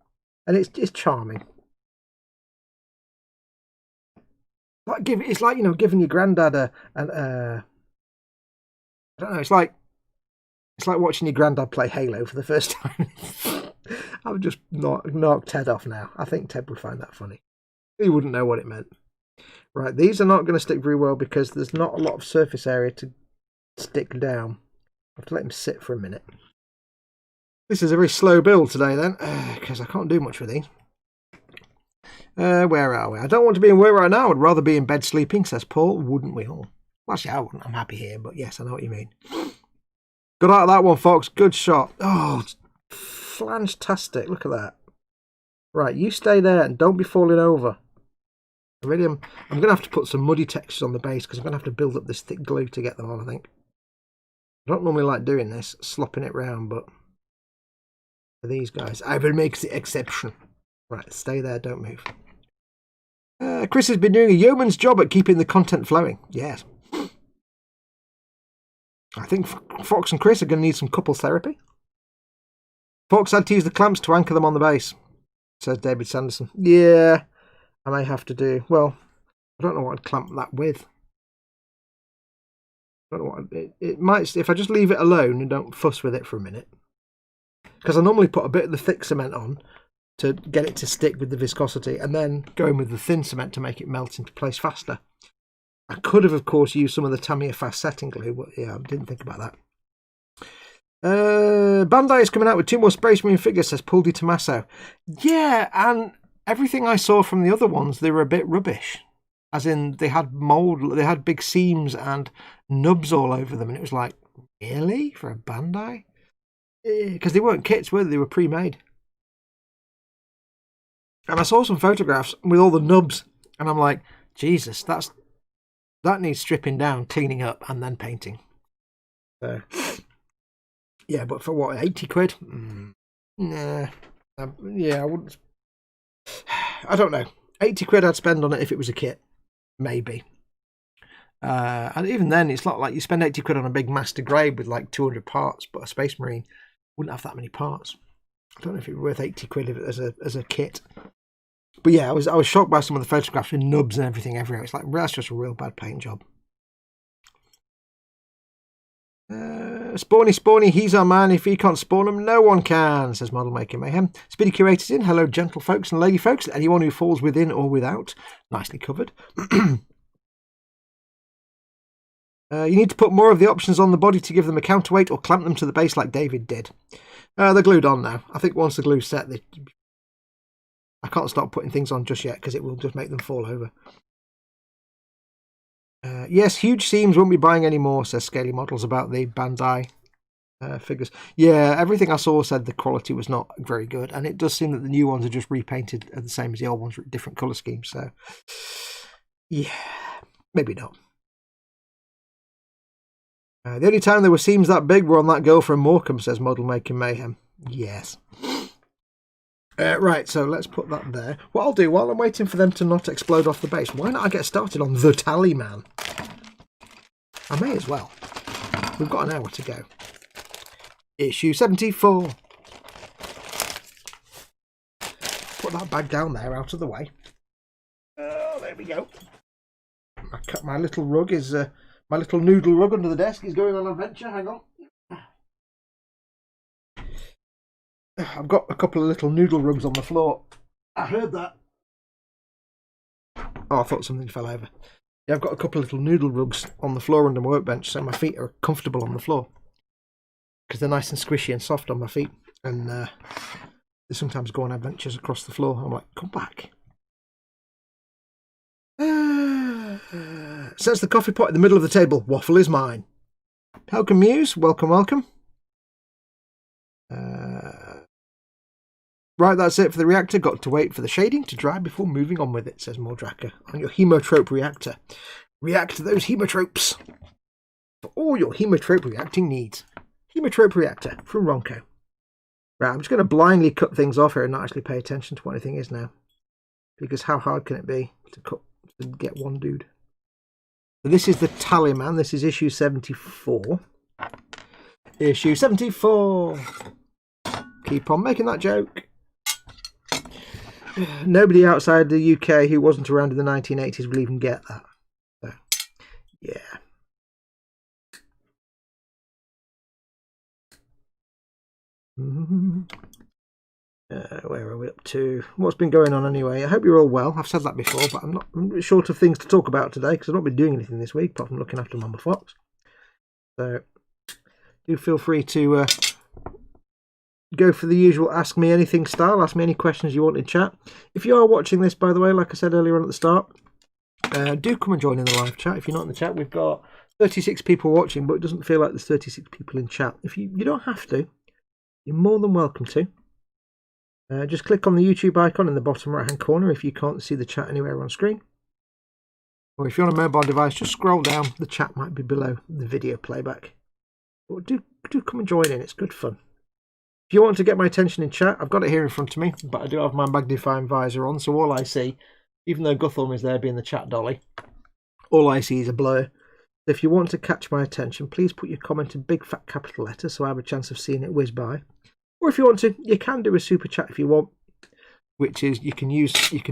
A: and it's charming. It's like, you know, giving your granddad I don't know. It's like watching your granddad play Halo for the first time. I would just knock Ted off now. I think Ted would find that funny. He wouldn't know what it meant. Right, these are not going to stick very well because there's not a lot of surface area to stick down. I have to let him sit for a minute. This is a very slow build today then, because I can't do much with these. Where are we? I don't want to be in work right now. I'd rather be in bed sleeping, says Paul. Wouldn't we all? Well, actually, I wouldn't. I'm happy here, but yes, I know what you mean. Good out of that one, Fox. Good shot. Oh, flange-tastic. Look at that. Right, you stay there and don't be falling over. I'm going to have to put some muddy textures on the base because I'm going to have to build up this thick glue to get them on, I think. I don't normally like doing this, slopping it round, but for these guys, I will make the exception. Right, stay there, don't move. Chris has been doing a yeoman's job at keeping the content flowing. Yes. I think Fox and Chris are going to need some couples therapy. Fox had to use the clamps to anchor them on the base, says David Sanderson. Yeah, I may have to do. Well, I don't know what I'd clamp that with. I don't know what it might. If I just leave it alone and don't fuss with it for a minute, because I normally put a bit of the thick cement on to get it to stick with the viscosity, and then go in with the thin cement to make it melt into place faster. I could have, of course, used some of the Tamiya fast setting glue, but yeah, I didn't think about that. Bandai is coming out with 2 more Space Marine figures, says Paul Di Tommaso. Yeah, and everything I saw from the other ones, they were a bit rubbish. As in, they had mould, they had big seams and nubs all over them, and it was like, really? For a Bandai? Because they weren't kits, were they? They were pre-made. And I saw some photographs with all the nubs, and I'm like, Jesus, that needs stripping down, cleaning up, and then painting. So... yeah, but for what, 80 quid? Nah. Yeah, I wouldn't. I don't know. 80 quid I'd spend on it if it was a kit. Maybe. And even then, it's not like you spend 80 quid on a big master grade with like 200 parts, but a Space Marine wouldn't have that many parts. I don't know if it was worth 80 quid as a kit. But yeah, I was shocked by some of the photographs with nubs and everything everywhere. It's like, that's just a real bad paint job. Spawny, he's our man. If he can't spawn him, no one can, says Model Maker Mayhem. Speedy Curators in. Hello, gentle folks and lady folks. Anyone who falls within or without. Nicely covered. You need to put more of the options on the body to give them a counterweight or clamp them to the base like David did. They're glued on now. I think once the glue's set, I can't start putting things on just yet because it will just make them fall over. Yes, huge seams, won't be buying any more, says Scaly Models about the Bandai figures. Yeah, everything I saw said the quality was not very good, and it does seem that the new ones are just repainted the same as the old ones with different colour schemes, so yeah, maybe not. The only time there were seams that big were on that girl from Morecambe, says Model Making Mayhem. Yes. Right, so let's put that there. What I'll do while I'm waiting for them to not explode off the base, why not I get started on the tally man? I may as well. We've got an hour to go. Issue 74. Put that bag down there out of the way. Oh, there we go. My little rug is my little noodle rug under the desk is going on an adventure. Hang on. I've got a couple of little noodle rugs on the floor. I heard that. Oh, I thought something fell over. Yeah, I've got a couple of little noodle rugs on the floor under my workbench, so my feet are comfortable on the floor because they're nice and squishy and soft on my feet. And they sometimes go on adventures across the floor. I'm like, come back. Sets the coffee pot in the middle of the table. Waffle is mine. Helcom Muse, welcome, welcome. Right, that's it for the reactor. Got to wait for the shading to dry before moving on with it, says Mordraka. On your hemotrope reactor. React to those hemotropes for all your hemotrope reacting needs. Hemotrope reactor from Ronco. Right, I'm just going to blindly cut things off here and not actually pay attention to what anything is now. Because how hard can it be to get one dude? So this is the tally man. This is issue 74. Issue 74. Keep on making that joke. Nobody outside the UK who wasn't around in the 1980s will even get that. So, yeah. Where are we up to? What's been going on anyway? I hope you're all well. I've said that before, but I'm short of things to talk about today because I've not been doing anything this week apart from looking after Mama Fox. So do feel free to go for the usual Ask Me Anything style. Ask me any questions you want in chat. If you are watching this, by the way, like I said earlier on at the start, do come and join in the live chat. If you're not in the chat, we've got 36 people watching, but it doesn't feel like there's 36 people in chat. If you don't have to, you're more than welcome to. Just click on the YouTube icon in the bottom right hand corner if you can't see the chat anywhere on screen. Or if you're on a mobile device, just scroll down. The chat might be below the video playback. But do come and join in, it's good fun. If you want to get my attention in chat, I've got it here in front of me, but I do have my magnifying visor on, so all I see, even though Guthorm is there being the chat dolly, all I see is a blur. If you want to catch my attention, please put your comment in big fat capital letters so I have a chance of seeing it whiz by. Or if you want to, you can do a super chat if you want, which is you can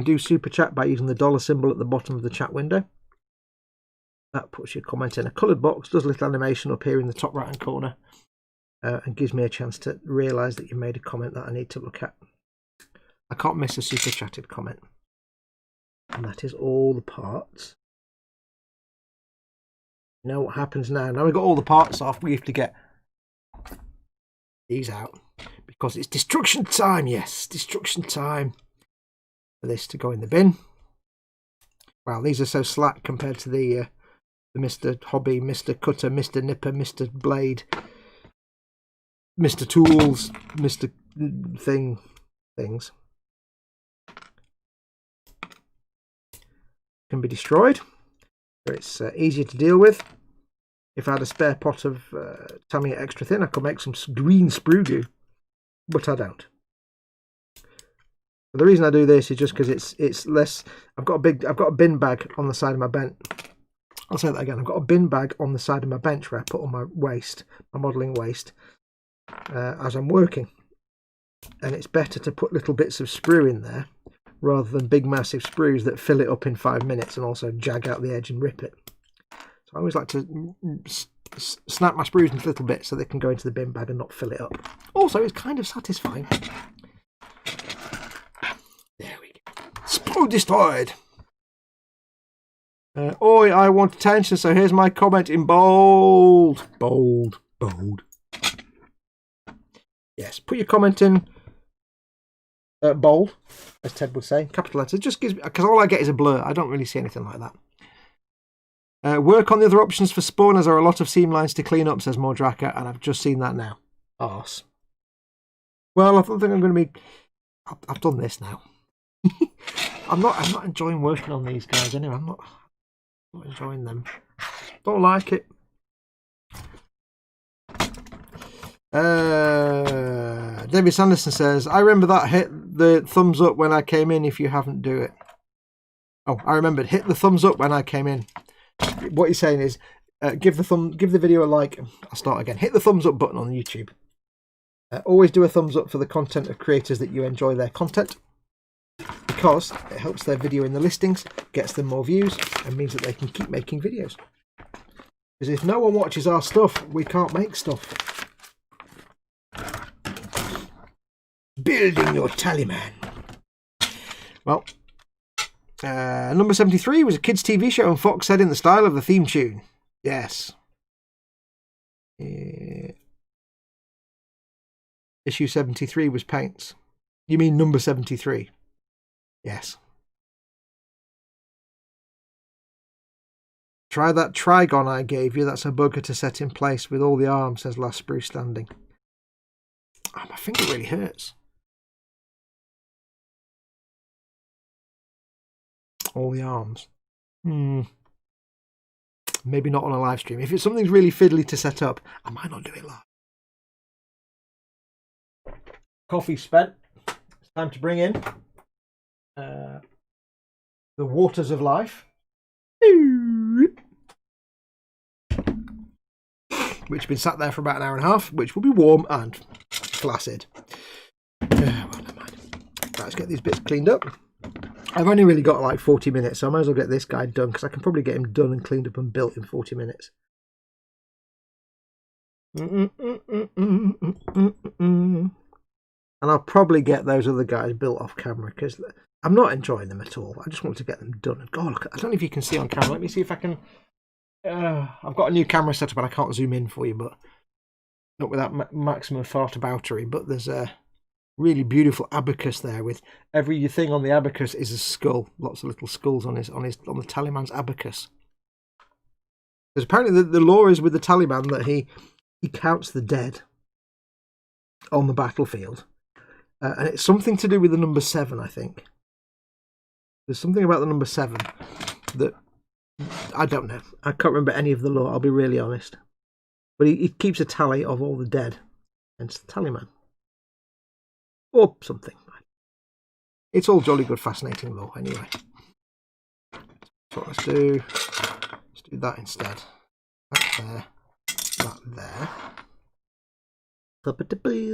A: do super chat by using the dollar symbol at the bottom of the chat window. That puts your comment in a coloured box, does a little animation up here in the top right hand corner, and gives me a chance to realise that you made a comment that I need to look at. I can't miss a super chatted comment. And that is all the parts. You know what happens now? Now we've got all the parts off, we have to get these out. Because it's destruction time, yes, destruction time. For this to go in the bin. Wow, these are so slack compared to the Mr. Hobby, Mr. Cutter, Mr. Nipper, Mr. Blade, Mr. Tools, Mr. Things. Can be destroyed. So it's easier to deal with. If I had a spare pot of Tamiya extra thin, I could make some green sprue goo. But I don't. But the reason I do this is just because it's less. I've got a bin bag on the side of my bench. I'll say that again. I've got a bin bag on the side of my bench where I put all my waste, my modelling waste, as I'm working. And it's better to put little bits of sprue in there rather than big massive sprues that fill it up in 5 minutes and also jag out the edge and rip it. So I always like to snap my sprues into little bits so they can go into the bin bag and not fill it up. Also, it's kind of satisfying. There we go. Sprue destroyed. Oi, I want attention, so here's my comment in bold. Bold. Yes, put your comment in bold, as Ted would say, capital letters. Just gives me, because all I get is a blur. I don't really see anything like that. Work on the other options for spawners. There are a lot of seam lines to clean up, says Mordraka, and I've just seen that now. Arse. Well, I don't think I'm going to be. I've done this now. I'm not enjoying working on these guys anyway. I'm not enjoying them. Don't like it. David Sanderson says, I remember that hit the thumbs up when I came in if you haven't do it. Oh, I remembered. Hit the thumbs up when I came in. What you're saying is, give the video a like. I'll start again. Hit the thumbs up button on YouTube. Always do a thumbs up for the content of creators that you enjoy their content, because it helps their video in the listings, gets them more views, and means that they can keep making videos. Because if no one watches our stuff, we can't make stuff. Building your talisman. Well, number 73 was a kids' TV show, and Fox said in the style of the theme tune. Yes. Issue 73 was paints. You mean number 73? Yes. Try that trigon I gave you. That's a bugger to set in place with all the arms, says Last Spruce Standing. Oh, my finger really hurts. All the arms. Maybe not on a live stream. If it's something's really fiddly to set up, I might not do it live. Coffee spent. It's time to bring in the waters of life, which have been sat there for about an hour and a half, which will be warm and flaccid. Well, never mind. Right, let's get these bits cleaned up. I've only really got like 40 minutes, so I might as well get this guy done, because I can probably get him done and cleaned up and built in 40 minutes. And I'll probably get those other guys built off camera, because I'm not enjoying them at all. I just want to get them done. And God, I don't know if you can see on camera. Let me see if I can. I've got a new camera set up and I can't zoom in for you, but not with that maximum fartaboutery. But there's a really beautiful abacus there, with every thing on the abacus is a skull. Lots of little skulls on the Taliban's abacus. Because apparently the law is with the Taliban that he counts the dead on the battlefield. And it's something to do with the number 7, I think. There's something about the number 7 that I don't know. I can't remember any of the law, I'll be really honest. But he keeps a tally of all the dead, hence the Taliban. Or something. It's all jolly good, fascinating law, anyway. So let's do that instead. That there. That there.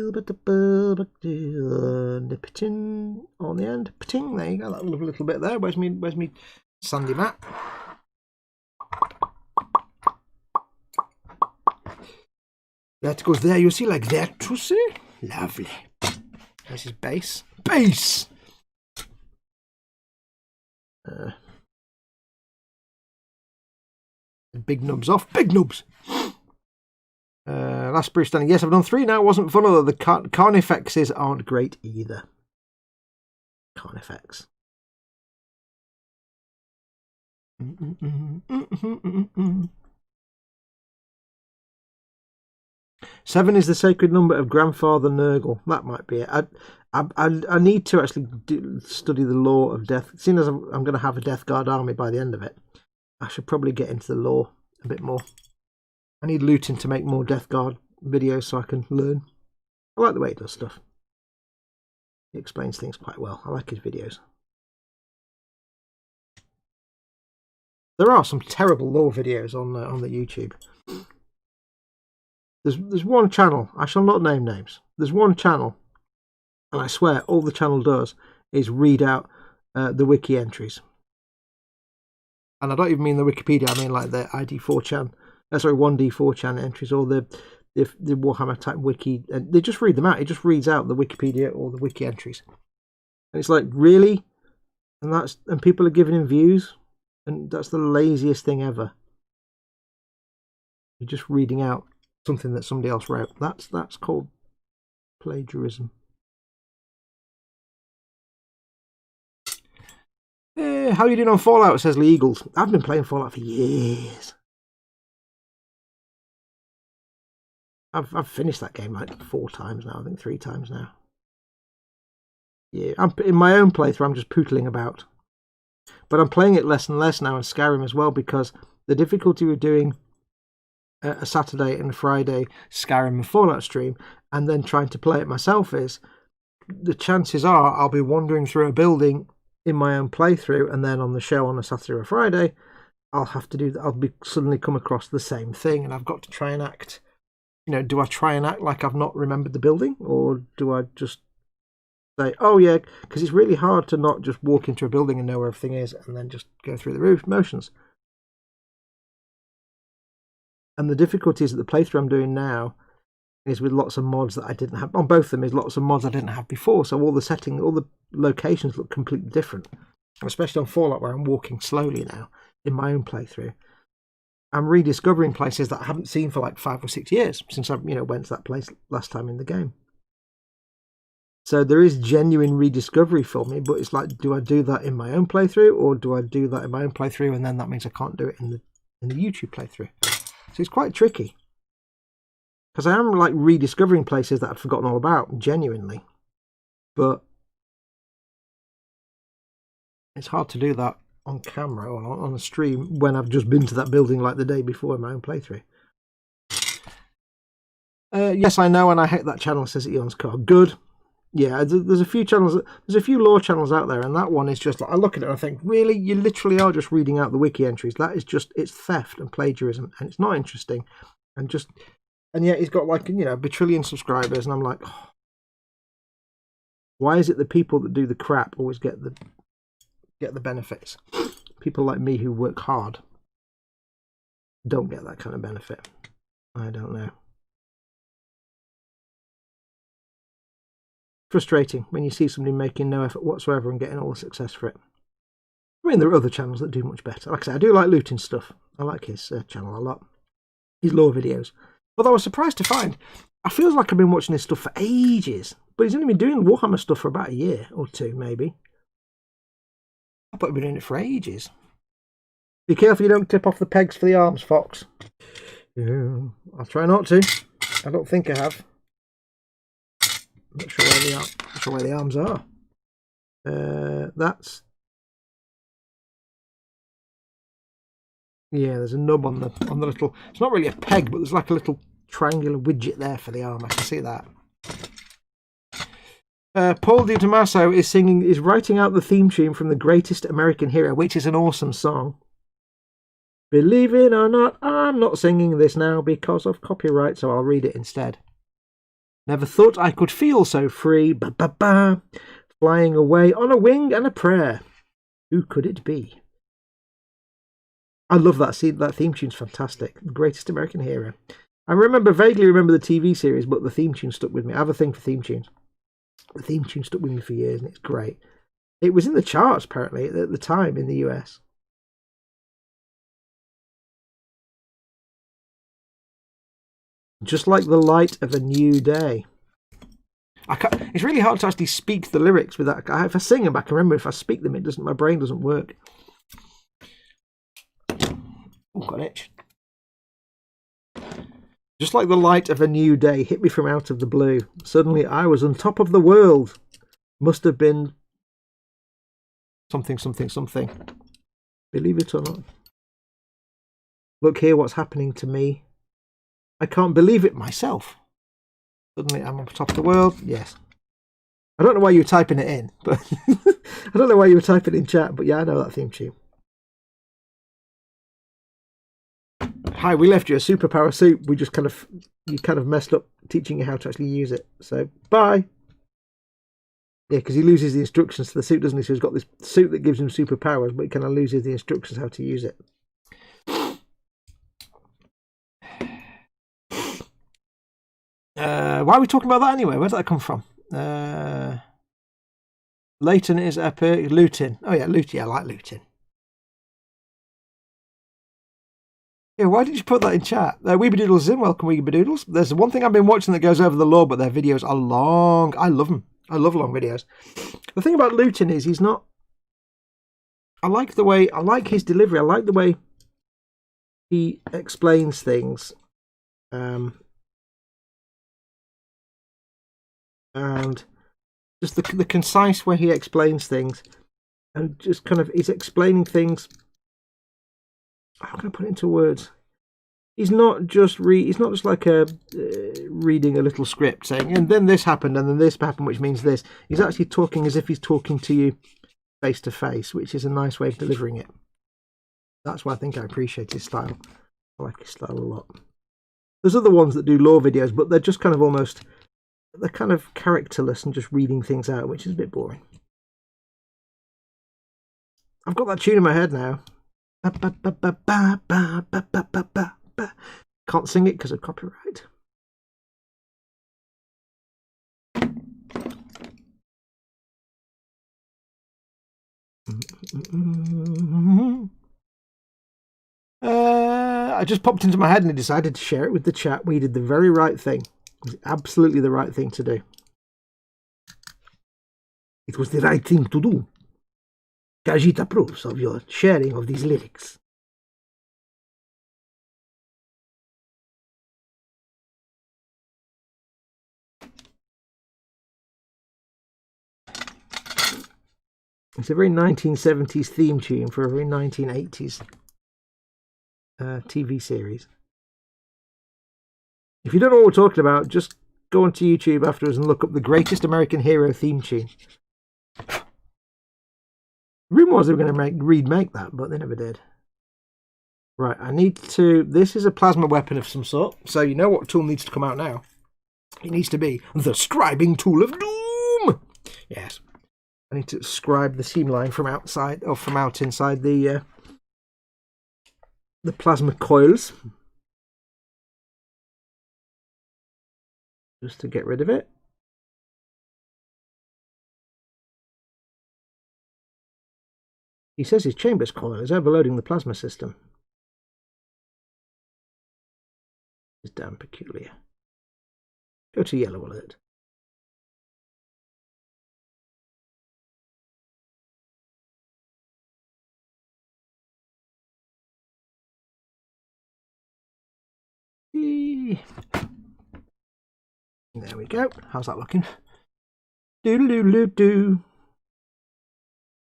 A: Nipping on the end. Pting, there you go. That little bit there. Where's me sandy mat? That goes there. You see, like that, to see. Lovely. There's his base. Base. Big nubs off. Big nubs. Last Bruce Standing. Yes, I've done 3 now. It wasn't fun, although the Carnifexes aren't great either. Carnifex. 7 is the sacred number of Grandfather Nurgle. That might be it. I need to actually study the lore of death. Seeing as I'm going to have a Death Guard army by the end of it, I should probably get into the lore a bit more. I need Luton to make more Death Guard videos so I can learn. I like the way he does stuff. He explains things quite well. I like his videos. There are some terrible lore videos on the YouTube. There's one channel. I shall not name names. There's one channel, and I swear all the channel does is read out the wiki entries. And I don't even mean the Wikipedia. I mean like the ID4chan. Sorry, 1D4chan entries, or the Warhammer type wiki, and they just read them out. It just reads out the Wikipedia or the wiki entries, and it's like, really, and people are giving him views, and that's the laziest thing ever. You're just reading out something that somebody else wrote. That's called plagiarism. How are you doing on Fallout? Says Lee Eagles. I've been playing Fallout for years. I've finished that game like 4 times now. I think 3 times now. Yeah, I'm in my own playthrough. I'm just pootling about, but I'm playing it less and less now in Skyrim as well, because the difficulty with doing a Saturday and a Friday Skyrim and Fallout stream, and then trying to play it myself, is the chances are I'll be wandering through a building in my own playthrough, and then on the show on a Saturday or Friday, I'll have to do that. I'll be suddenly come across the same thing, and I've got to try and act. You know, do I try and act like I've not remembered the building, or do I just say, oh yeah, because it's really hard to not just walk into a building and know where everything is, and then just go through the motions. And the difficulties of the playthrough I'm doing now is with lots of mods that I didn't have. On both of them is lots of mods I didn't have before, so all the settings, all the locations look completely different. Especially on Fallout, where I'm walking slowly now in my own playthrough. I'm rediscovering places that I haven't seen for like 5 or 6 years since I went to that place last time in the game. So there is genuine rediscovery for me, but it's like, do I do that in my own playthrough, or do I do that in my own playthrough and then that means I can't do it in the YouTube playthrough? So it's quite tricky. Because I am like rediscovering places that I'd forgotten all about, genuinely. But it's hard to do that on camera or on a stream when I've just been to that building like the day before in my own playthrough. Yes, I know, and I hate that channel, says Eon's Car. Good. Yeah, there's a few channels, there's a few lore channels out there, and that one is just like, I look at it and I think, really, you literally are just reading out the wiki entries. That is just, it's theft and plagiarism, and it's not interesting. And yet he's got like, a bajillion subscribers, and I'm like, oh, why is it the people that do the crap always get the benefits? People like me who work hard don't get that kind of benefit. I don't know. Frustrating when you see somebody making no effort whatsoever and getting all the success for it. I mean, there are other channels that do much better. Like I said, I do like Looting stuff. I like his channel a lot. His lore videos. Although I was surprised to find, I feel like I've been watching his stuff for ages. But he's only been doing Warhammer stuff for about a year or two, maybe. I thought he'd been doing it for ages. Be careful you don't tip off the pegs for the arms, Fox. Yeah, I'll try not to. I don't think I have. I'm not sure where they are. I'm not sure where the arms are. That's... Yeah, there's a nub on the little... It's not really a peg, but there's like a little triangular widget there for the arm. I can see that. Paul Di Tommaso is writing out the theme tune from The Greatest American Hero, which is an awesome song. Believe it or not, I'm not singing this now because of copyright, so I'll read it instead. Never thought I could feel so free, ba-ba-ba, flying away on a wing and a prayer. Who could it be? I love that. See, that theme tune's fantastic. The Greatest American Hero. I vaguely remember the TV series, but the theme tune stuck with me. I have a thing for theme tunes. The theme tune stuck with me for years, and it's great. It was in the charts, apparently, at the time in the US. Just like the light of a new day. It's really hard to actually speak the lyrics with that. If I sing them, I can remember. If I speak them, my brain doesn't work. Oh, got an itch. Just like the light of a new day hit me from out of the blue. Suddenly I was on top of the world. Must have been something, something, something. Believe it or not. Look here what's happening to me. I can't believe it myself. Suddenly I'm on top of the world. Yes. I don't know why you were typing it in, but I don't know why you were typing in chat, but yeah, I know that theme tune. Hi, we left you a superpower suit. You kind of messed up teaching you how to actually use it. So bye. Yeah, because he loses the instructions to the suit, doesn't he? So he's got this suit that gives him superpowers, but he kind of loses the instructions how to use it. Why are we talking about that anyway? Where did that come from? Leighton is epic. Looting. Oh yeah, looting. Yeah, I like looting. Yeah, why did you put that in chat? Weebadoodles is in. Welcome, Weebadoodles. There's one thing I've been watching that goes over the lore, but their videos are long. I love them. I love long videos. The thing about Luton is he's not... I like his delivery. I like the way he explains things. And just the concise way he explains things. And just kind of, he's explaining things... How can I put it into words? he's not just like a reading a little script saying, and then this happened, and then this happened, which means this. He's actually talking as if he's talking to you face to face, which is a nice way of delivering it. That's why I think I appreciate his style. I like his style a lot. There's other ones that do lore videos, but they're just kind of they're kind of characterless and just reading things out, which is a bit boring. I've got that tune in my head now. Can't sing it because of copyright. I just popped into my head and I decided to share it with the chat. We did the very right thing. It was absolutely the right thing to do. It was the right thing to do. Kajit approves of your sharing of these lyrics. It's a very 1970s theme tune for a very 1980s TV series. If you don't know what we're talking about, just go onto YouTube afterwards and look up the Greatest American Hero theme tune. The rumour was they were going to remake that, but they never did. Right, I need to... This is a plasma weapon of some sort, so you know what tool needs to come out now. It needs to be the scribing tool of doom! Yes. I need to scribe the seam line from outside, or from out inside the plasma coils. Just to get rid of it. He says his chamber's coil is overloading the plasma system. It's damn peculiar. Go to yellow alert. There we go. How's that looking? Doodle-doo-doo-doo.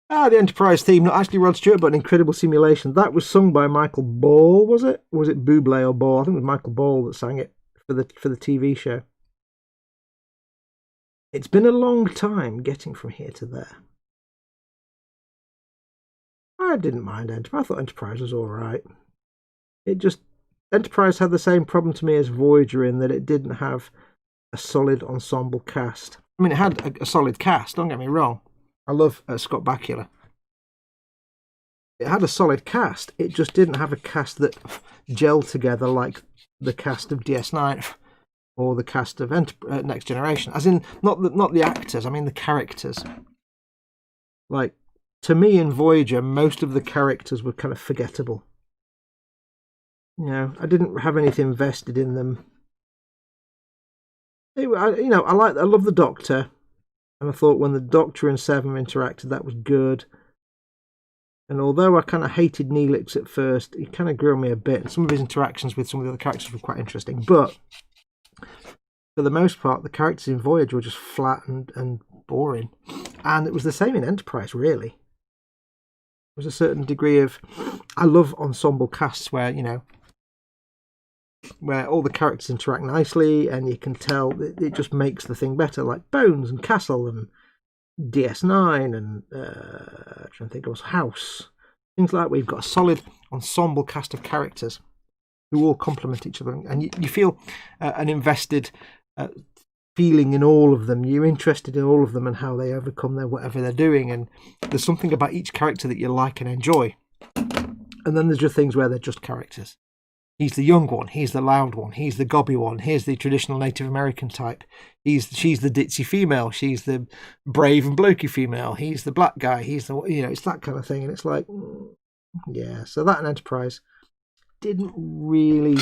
A: Ah, the Enterprise theme, not actually Rod Stewart, but an incredible simulation. That was sung by Michael Ball, was it? Or was it Bublé or Ball? I think it was Michael Ball that sang it for the TV show. It's been a long time getting from here to there. I didn't mind Enterprise. I thought Enterprise was alright. Enterprise had the same problem to me as Voyager in that it didn't have a solid ensemble cast. I mean, it had a solid cast, don't get me wrong. I love Scott Bakula. It had a solid cast. It just didn't have a cast that gelled together like the cast of DS9 or the cast of Next Generation. As in, not the actors, I mean the characters. Like, to me in Voyager, most of the characters were kind of forgettable. You know, I didn't have anything vested in them. I love the Doctor. And I thought when the Doctor and Seven interacted, that was good. And although I kind of hated Neelix at first, he kind of grew on me a bit. And some of his interactions with some of the other characters were quite interesting. But for the most part, the characters in Voyager were just flat and boring. And it was the same in Enterprise, really. There was a certain degree of... I love ensemble casts where, you know, where all the characters interact nicely and you can tell it just makes the thing better, like Bones and Castle and DS9 and I'm trying to think of House, things like that, where you've got a solid ensemble cast of characters who all complement each other, and you feel an invested feeling in all of them. You're interested in all of them and how they overcome whatever they're doing, and there's something about each character that you like and enjoy. And then there's just things where they're just characters. He's the young one, he's the loud one, he's the gobby one, here's the traditional Native American type. She's the ditzy female, she's the brave and blokey female, he's the black guy, he's the, you know, it's that kind of thing. And it's like, yeah, so that and Enterprise didn't really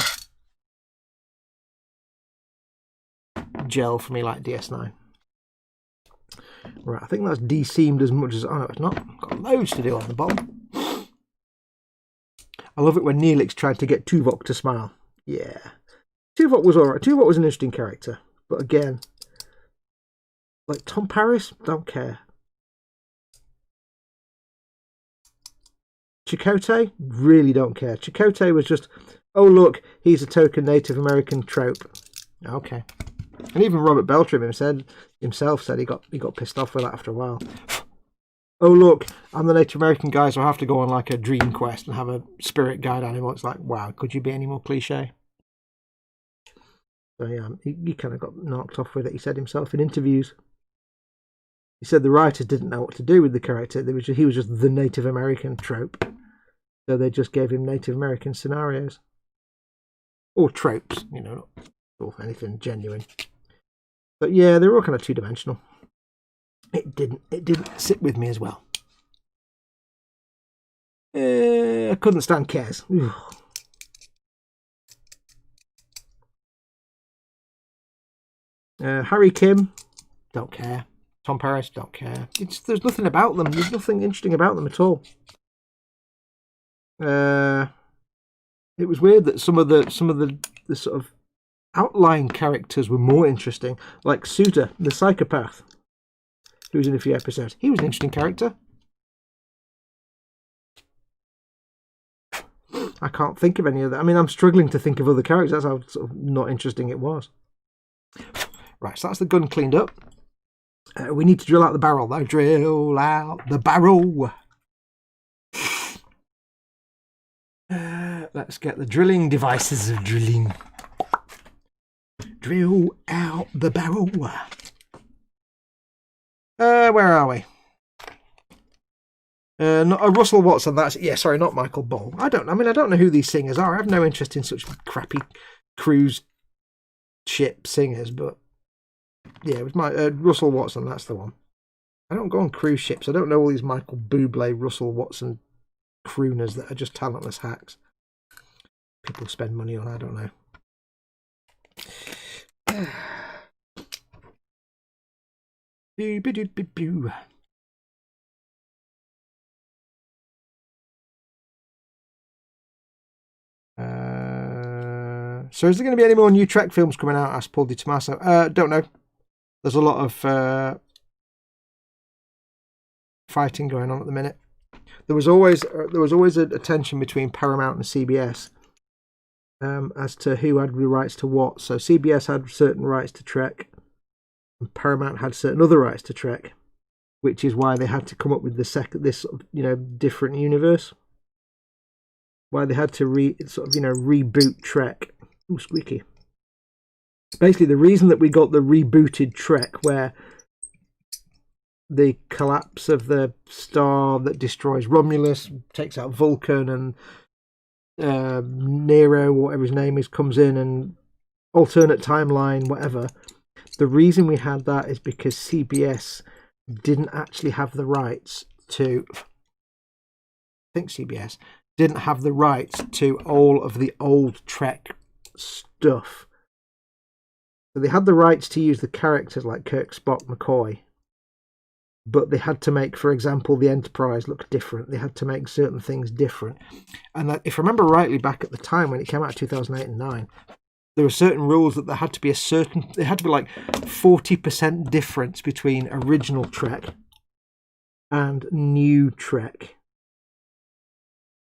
A: gel for me like DS9. Right, I think that's de-seamed as much as, oh no, it's not. I've got loads to do on the bottom. I love it when Neelix tried to get Tuvok to smile. Yeah. Tuvok was alright. Tuvok was an interesting character. But again, like Tom Paris, don't care. Chakotay, really don't care. Chakotay was just Oh, look, he's a token Native American trope. Okay. And even Robert Beltram himself said he got pissed off with that after a while. Oh, look, I'm the Native American guy, so I have to go on like a dream quest and have a spirit guide animal. It's like, wow, could you be any more cliche? So yeah, he kind of got knocked off with it. He said himself in interviews. He said the writers didn't know what to do with the character. He was just the Native American trope. So they just gave him Native American scenarios. Or tropes, you know, not anything genuine. But yeah, they're all kind of two-dimensional. It didn't sit with me as well. I couldn't stand Kez. Harry Kim, don't care. Tom Paris, don't care. There's nothing about them. There's nothing interesting about them at all. It was weird that some of the sort of outline characters were more interesting, like Suda, the psychopath, who was in a few episodes. He was an interesting character. I can't think of any of that. I mean, I'm struggling to think of other characters. That's how sort of not interesting it was. Right, so that's the gun cleaned up. We need to drill out the barrel, though. Drill out the barrel. Let's get the drilling devices of drilling. Drill out the barrel. Where are we? Not Russell Watson. Sorry, not Michael Ball. I don't know who these singers are. I have no interest in such crappy cruise ship singers, but yeah, it was Russell Watson. That's the one. I don't go on cruise ships. I don't know all these Michael Bublé, Russell Watson crooners that are just talentless hacks. People spend money on. I don't know. So is there going to be any more new Trek films coming out? Asked Paul Di Tommaso. Don't know. There's a lot of fighting going on at the minute. There was always a tension between Paramount and CBS as to who had the rights to what. So CBS had certain rights to Trek, and Paramount had certain other rights to Trek, which is why they had to come up with this different universe. Why they had to reboot Trek. Ooh, squeaky. Basically, the reason that we got the rebooted Trek, where the collapse of the star that destroys Romulus, takes out Vulcan, and Nero, whatever his name is, comes in, and alternate timeline, whatever. The reason we had that is because CBS didn't actually have the rights to... I think CBS didn't have the rights to all of the old Trek stuff. So they had the rights to use the characters like Kirk, Spock, McCoy, but they had to make, for example, the Enterprise look different. They had to make certain things different. And that, if I remember rightly, back at the time when it came out, 2008 and 9, there were certain rules that there had to be like 40% difference between original Trek and new Trek.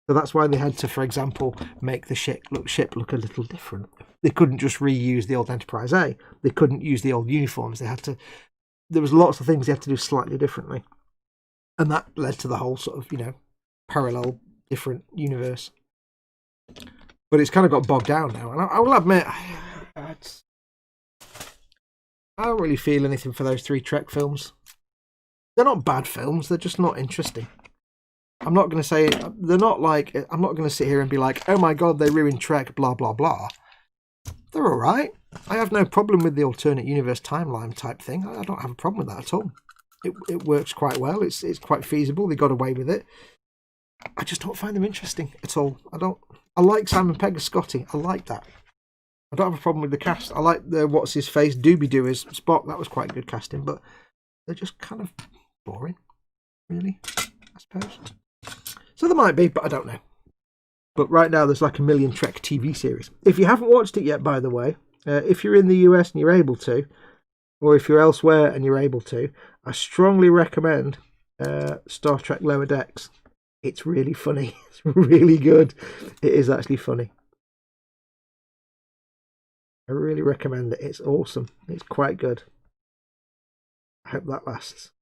A: So that's why they had to, for example, make the ship look a little different. They couldn't just reuse the old Enterprise A. They couldn't use the old uniforms. There was lots of things they had to do slightly differently. And that led to the whole sort of, parallel, different universe. But it's kind of got bogged down now. And I will admit, I don't really feel anything for those 3 Trek films. They're not bad films. They're just not interesting. I'm not going to say... They're not like... I'm not going to sit here and be like, oh my god, they ruined Trek, blah, blah, blah. They're alright. I have no problem with the alternate universe timeline type thing. I don't have a problem with that at all. It works quite well. It's quite feasible. They got away with it. I just don't find them interesting at all. I like Simon Pegg as Scotty. I like that. I don't have a problem with the cast. I like the what's-his-face Doobie-Doo as Spock. That was quite good casting, but they're just kind of boring, really, I suppose. So there might be, but I don't know. But right now there's like a million Trek TV series. If you haven't watched it yet, by the way, if you're in the US and you're able to, or if you're elsewhere and you're able to, I strongly recommend Star Trek Lower Decks. It's really funny. It's really good. It is actually funny. I really recommend it. It's awesome. It's quite good. I hope that lasts.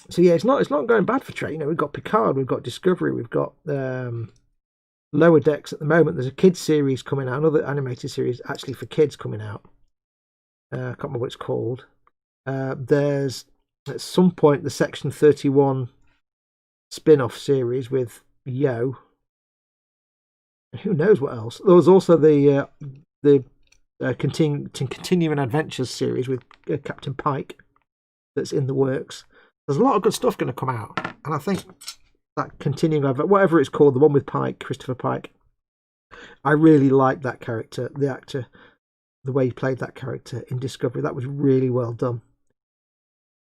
A: So yeah, it's not going bad for Trek. You know, we've got Picard, we've got Discovery, we've got Lower Decks at the moment. There's a kids series coming out, another animated series actually for kids coming out. I can't remember what it's called. There's at some point the Section 31 spin-off series with Yo. Who knows what else? There was also the Continuing Adventures series with Captain Pike that's in the works. There's a lot of good stuff going to come out, and I think that continuing whatever it's called, the one with Pike, Christopher Pike, I really liked that character, the actor, the way he played that character in Discovery. That was really well done.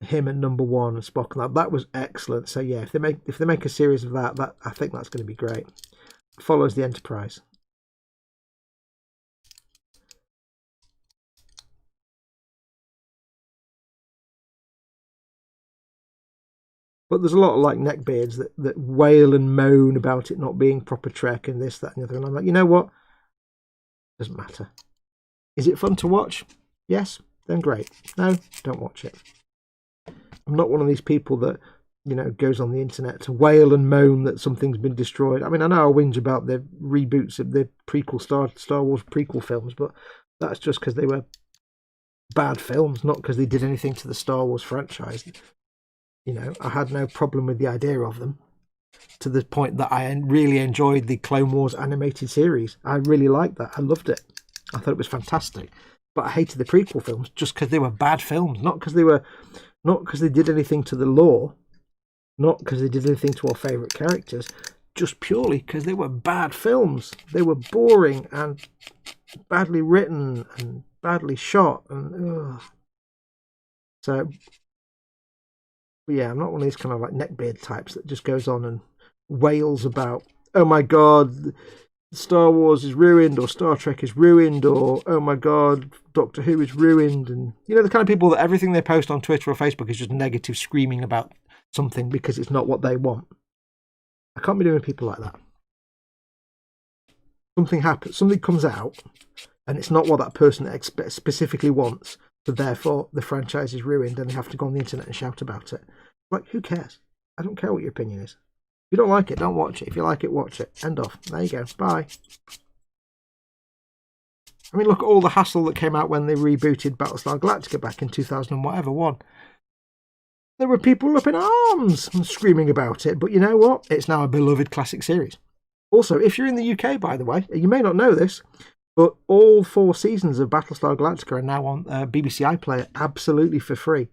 A: Him and Number One and Spock, and that was excellent. So yeah, if they make a series of that, I think that's going to be great. Follows the Enterprise. But there's a lot of like neckbeards that wail and moan about it not being proper Trek and this, that, and the other. And I'm like, you know what? Doesn't matter. Is it fun to watch? Yes, then great. No, don't watch it. I'm not one of these people that, you know, goes on the internet to wail and moan that something's been destroyed. I mean, I know I whinge about the reboots of the prequel Star Wars prequel films, but that's just because they were bad films, not because they did anything to the Star Wars franchise. You know, I had no problem with the idea of them, to the point that I really enjoyed the Clone Wars animated series. I really liked that. I loved it. I thought it was fantastic. But I hated the prequel films just because they were bad films, not because they did anything to the lore, not because they did anything to our favourite characters, just purely because they were bad films. They were boring and badly written and badly shot. And so, yeah, I'm not one of these kind of like neckbeard types that just goes on and wails about, oh my god, Star Wars is ruined, or Star Trek is ruined, or oh my god, Doctor Who is ruined. And you know, the kind of people that everything they post on Twitter or Facebook is just negative screaming about something because it's not what they want. I can't be doing people like that. Something happens, something comes out, and it's not what that person specifically wants, so therefore the franchise is ruined and they have to go on the internet and shout about it. Like, who cares? I don't care what your opinion is. If you don't like it, don't watch it. If you like it, watch it. End of. There you go. Bye. I mean, look at all the hassle that came out when they rebooted Battlestar Galactica back in 2000 and whatever one. There were people up in arms and screaming about it, but you know what? It's now a beloved classic series. Also, if you're in the UK, by the way, you may not know this, but all 4 seasons of Battlestar Galactica are now on BBC iPlayer absolutely for free.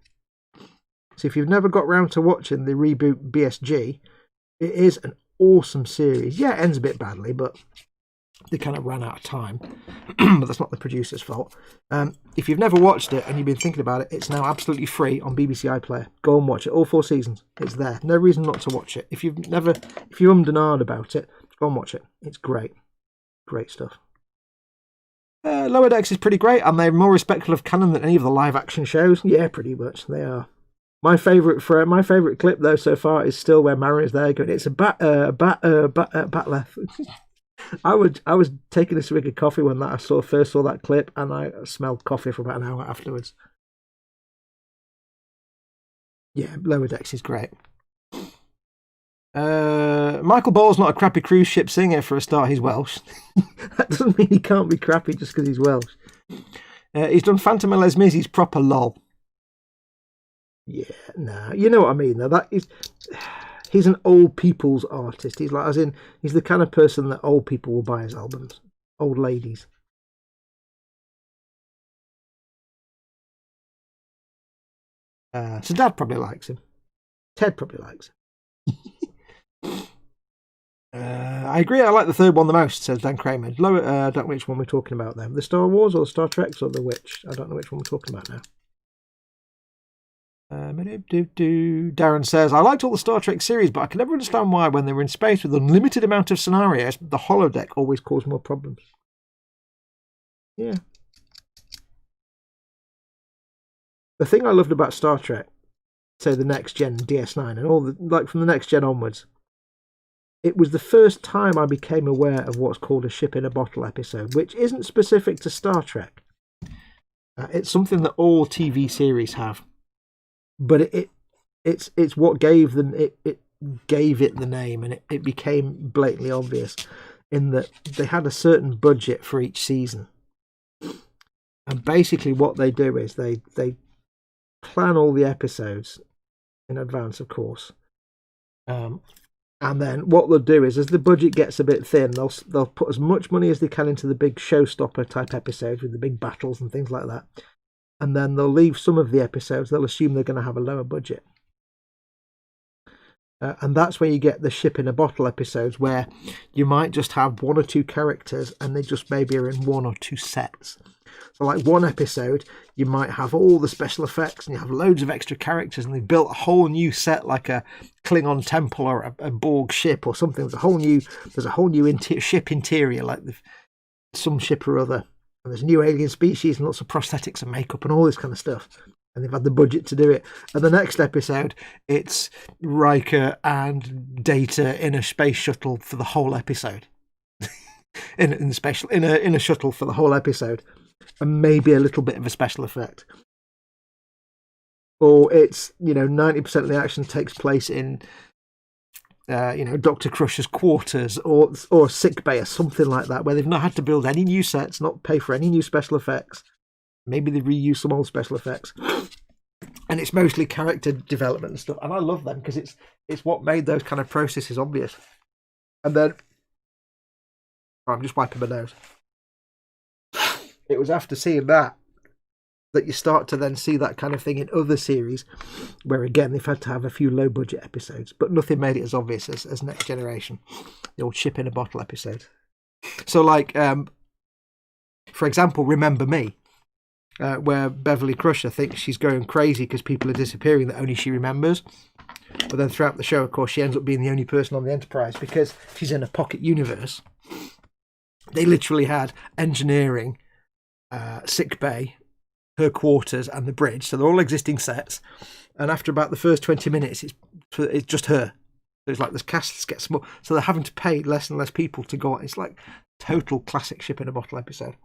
A: So if you've never got round to watching the reboot BSG, it is an awesome series. Yeah, it ends a bit badly, but they kind of ran out of time. But that's not the producer's fault. If you've never watched it and you've been thinking about it, it's now absolutely free on BBC iPlayer. Go and watch it. All 4 seasons. It's there. No reason not to watch it. If you ummed and ahed about it, go and watch it. It's great. Great stuff. Lower Decks is pretty great, and they're more respectful of canon than any of the live action shows. Yeah, pretty much. They are. My favourite clip though so far is still where Mara is there going, it's a batleth. I was taking a swig of coffee when I first saw that clip, and I smelled coffee for about an hour afterwards. Yeah, Lower Decks is great. Michael Ball's not a crappy cruise ship singer for a start. He's Welsh. That doesn't mean he can't be crappy just because he's Welsh. He's done Phantom and Les Mis. He's proper lol. Yeah, nah, you know what I mean though. He's an old people's artist. He's the kind of person that old people will buy his albums. Old ladies. So Dad probably likes him. Ted probably likes him. I agree. I like the third one the most, says Dan Kramer. I don't know which one we're talking about then. The Star Wars or the Star Treks or the Witch? I don't know which one we're talking about now. Darren says, I liked all the Star Trek series, but I can never understand why, when they were in space with an unlimited amount of scenarios, the holodeck always caused more problems. Yeah. The thing I loved about Star Trek, say the Next Gen, DS9, and all the from the Next Gen onwards, it was the first time I became aware of what's called a ship in a bottle episode, which isn't specific to Star Trek. It's something that all TV series have, but it's what gave them it gave it the name, and it became blatantly obvious in that they had a certain budget for each season, and basically what they do is they plan all the episodes in advance, of course, and then what they'll do is, as the budget gets a bit thin, they'll put as much money as they can into the big showstopper type episodes with the big battles and things like that, and then they'll leave some of the episodes, they'll assume they're going to have a lower budget. And that's where you get the ship in a bottle episodes, where you might just have one or two characters and they just maybe are in one or two sets. So like one episode, you might have all the special effects and you have loads of extra characters, and they've built a whole new set, like a Klingon temple or a Borg ship or something. There's a whole new ship interior, like some ship or other. And there's a new alien species and lots of prosthetics and makeup and all this kind of stuff. And they've had the budget to do it. And the next episode, it's Riker and Data in a space shuttle for the whole episode. in a shuttle for the whole episode, and maybe a little bit of a special effect. Or it's 90% of the action takes place in Dr. Crusher's quarters or sick bay or something like that, where they've not had to build any new sets, not pay for any new special effects. Maybe they reuse some old special effects, and it's mostly character development and stuff. And I love them because it's what made those kind of processes obvious. And then I'm just wiping my nose. It was after seeing that you start to then see that kind of thing in other series, where again they've had to have a few low budget episodes, but nothing made it as obvious as Next Generation, the old ship in a bottle episode. So like, for example, Remember Me. Where Beverly Crusher thinks she's going crazy because people are disappearing that only she remembers. But then throughout the show, of course, she ends up being the only person on the Enterprise because she's in a pocket universe. They literally had engineering, sick bay, her quarters, and the bridge. So they're all existing sets. And after about the first 20 minutes, it's just her. So it's like the casts get small. So they're having to pay less and less people to go on. It's like total classic ship in a bottle episode.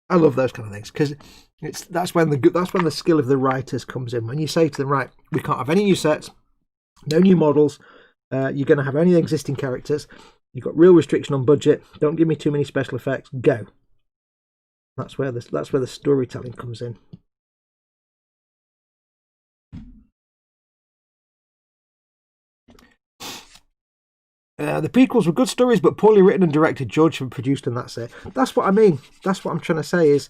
A: I love those kind of things because that's when the skill of the writers comes in. When you say to them, right, we can't have any new sets, no new models, you're going to have only existing characters, you've got real restriction on budget, don't give me too many special effects, go. That's where the storytelling comes in. The prequels were good stories, but poorly written and directed, judged and produced, and that's it. That's what I mean. That's what I'm trying to say is,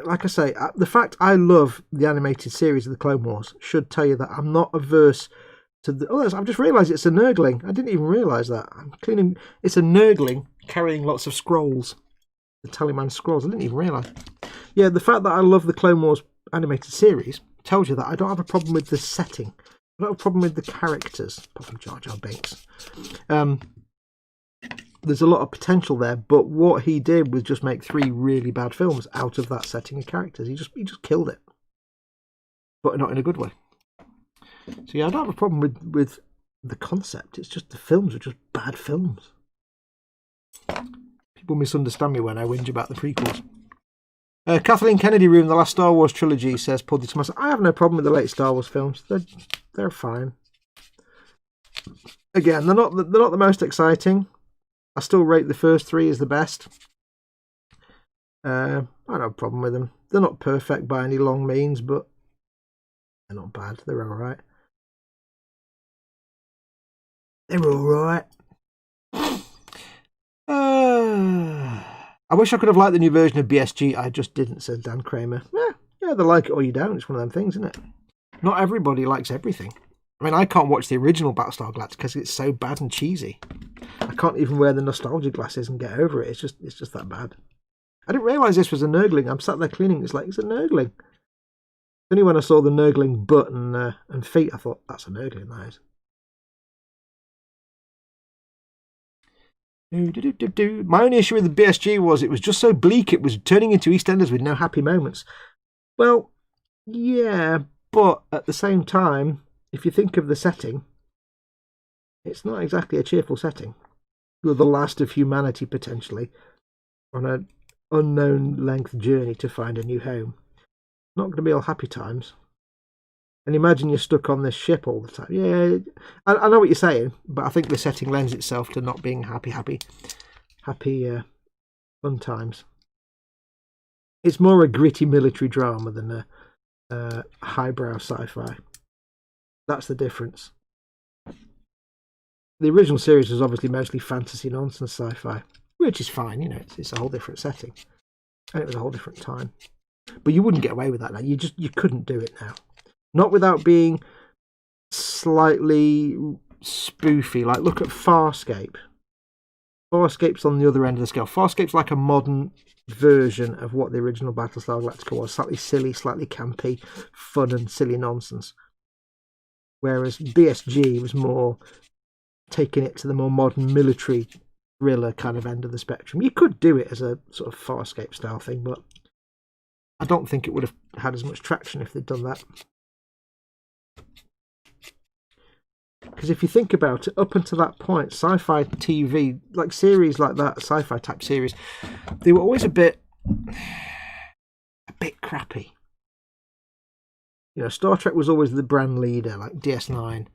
A: like I say, the fact I love the animated series of the Clone Wars should tell you that I'm not averse to the others. I've just realised it's a Nurgling. I didn't even realise that. It's a Nurgling carrying lots of scrolls. The Tallyman scrolls. I didn't even realise. Yeah, the fact that I love the Clone Wars animated series tells you that I don't have a problem with the setting. I don't have a problem with the characters, apart from Jar Jar Binks. There's a lot of potential there, but what he did was just make 3 really bad films out of that setting of characters. He just killed it, but not in a good way. So yeah, I don't have a problem with the concept. It's just the films are just bad films. People misunderstand me when I whinge about the prequels. Kathleen Kennedy Room, the last Star Wars trilogy, says, Pulled it to myself. I have no problem with the late Star Wars films. They're fine. Again, they're not the most exciting. I still rate the first 3 as the best. I don't have a problem with them. They're not perfect by any long means, but they're not bad. They're all right. They're all right. I wish I could have liked the new version of BSG. I just didn't, said Dan Kramer. Yeah, they like it or you don't. It's one of them things, isn't it? Not everybody likes everything. I mean, I can't watch the original Battlestar Galactica because it's so bad and cheesy. I can't even wear the nostalgia glasses and get over it. It's just that bad. I didn't realise this was a Nurgling. I'm sat there cleaning. It's like, it's a Nurgling. Only when I saw the Nurgling butt and feet, I thought, that's a Nurgling, that is. My only issue with the BSG was it was just so bleak. It was turning into EastEnders with no happy moments. Well, yeah, But at the same time, if you think of the setting, it's not exactly a cheerful setting. You're the last of humanity, potentially, on an unknown length journey to find a new home. Not going to be all happy times. And imagine you're stuck on this ship all the time. Yeah, I know what you're saying, but I think the setting lends itself to not being happy fun times. It's more a gritty military drama than a highbrow sci-fi. That's the difference. The original series was obviously mostly fantasy nonsense sci-fi, which is fine, you know, it's a whole different setting. And it was a whole different time. But you wouldn't get away with that now. You couldn't do it now. Not without being slightly spoofy. Like, look at Farscape. Farscape's on the other end of the scale. Farscape's like a modern version of what the original Battlestar Galactica was. Slightly silly, slightly campy, fun and silly nonsense. Whereas BSG was more taking it to the more modern military thriller kind of end of the spectrum. You could do it as a sort of Farscape style thing, but I don't think it would have had as much traction if they'd done that. Because if you think about it, up until that point, sci-fi TV, like series like that, sci-fi type series, they were always a bit crappy. You know, Star Trek was always the brand leader, like DS9.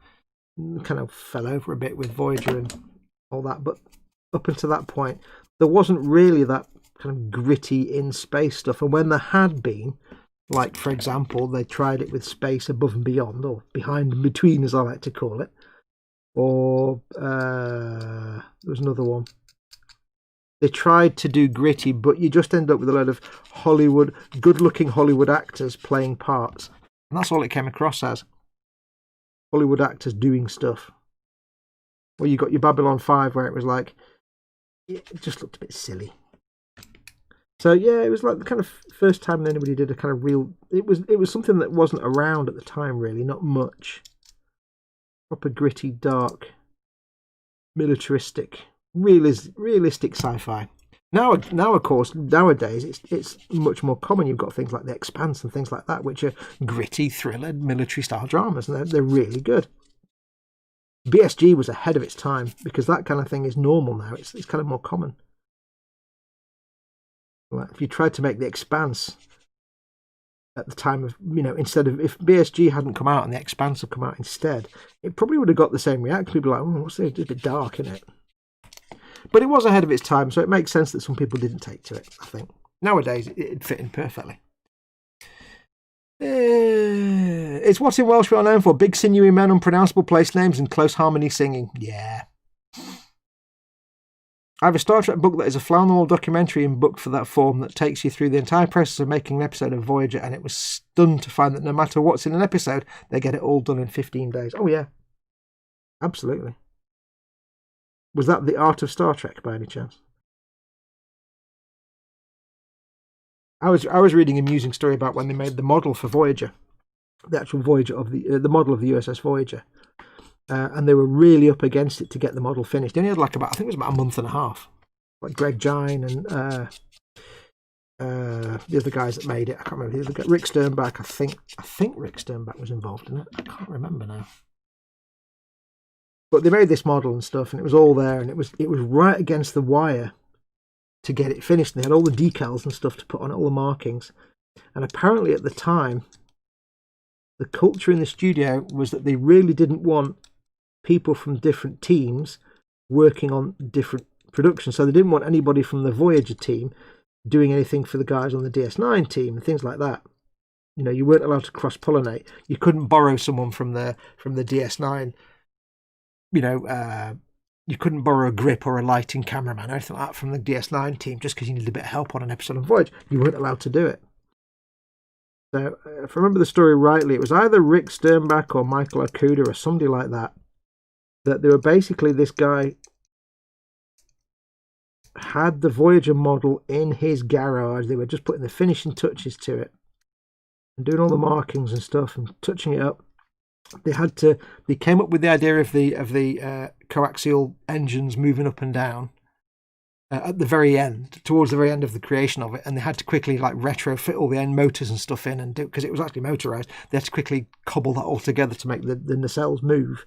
A: Kind of fell over a bit with Voyager and all that, but up until that point, there wasn't really that kind of gritty in space stuff. And when there had been, like for example, they tried it with Space Above and Beyond, or Behind and Between, as I like to call it, or there was another one. They tried to do gritty, but you just end up with a load of Hollywood, good-looking Hollywood actors playing parts, and that's all it came across as. Hollywood actors doing stuff. Well, you got your Babylon 5 where it was like, it just looked a bit silly. So yeah, it was like the kind of first time anybody did a kind of real, it was something that wasn't around at the time really, not much. Proper gritty, dark, militaristic, realistic sci-fi. Now of course, nowadays it's much more common. You've got things like The Expanse and things like that, which are gritty, thriller, military-style dramas, and they're really good. BSG was ahead of its time because that kind of thing is normal now. It's kind of more common. Like if you tried to make The Expanse at the time of, you know, instead of, if BSG hadn't come out and The Expanse had come out instead, it probably would have got the same reaction. People were like, oh, what's this? It's a bit dark, isn't it? But it was ahead of its time, so it makes sense that some people didn't take to it, I think. Nowadays, it'd fit in perfectly. It's what in Welsh we are known for. Big sinewy men, unpronounceable place names, and close harmony singing. Yeah. I have a Star Trek book that is a fly-on-the-wall documentary in book for that form that takes you through the entire process of making an episode of Voyager, and it was stunned to find that no matter what's in an episode, they get it all done in 15 days. Oh, yeah. Absolutely. Was that The Art of Star Trek, by any chance? I was reading an amusing story about when they made the model for Voyager, the actual Voyager of the model of the USS Voyager, and they were really up against it to get the model finished. They only had I think it was about a month and a half. Like Greg Gine and the other guys that made it. I can't remember. The other guy, Rick Sternbach. I think Rick Sternbach was involved in it. I can't remember now. But they made this model and stuff, and it was all there, and it was right against the wire to get it finished. And they had all the decals and stuff to put on it, all the markings. And apparently at the time, the culture in the studio was that they really didn't want people from different teams working on different productions. So they didn't want anybody from the Voyager team doing anything for the guys on the DS9 team and things like that. You know, you weren't allowed to cross-pollinate. You couldn't borrow someone from the DS9. You know, you couldn't borrow a grip or a lighting cameraman or anything like that from the DS9 team just because you needed a bit of help on an episode of Voyager. You weren't allowed to do it. So, if I remember the story rightly, it was either Rick Sternbach or Michael Okuda or somebody like that, that they were basically, this guy had the Voyager model in his garage. They were just putting the finishing touches to it and doing all the markings and stuff and touching it up. They came up with the idea of the coaxial engines moving up and down, at the very end, towards the very end of the creation of it, and they had to quickly like retrofit all the end motors and stuff in and do, because it was actually motorized. They had to quickly cobble that all together to make the nacelles move,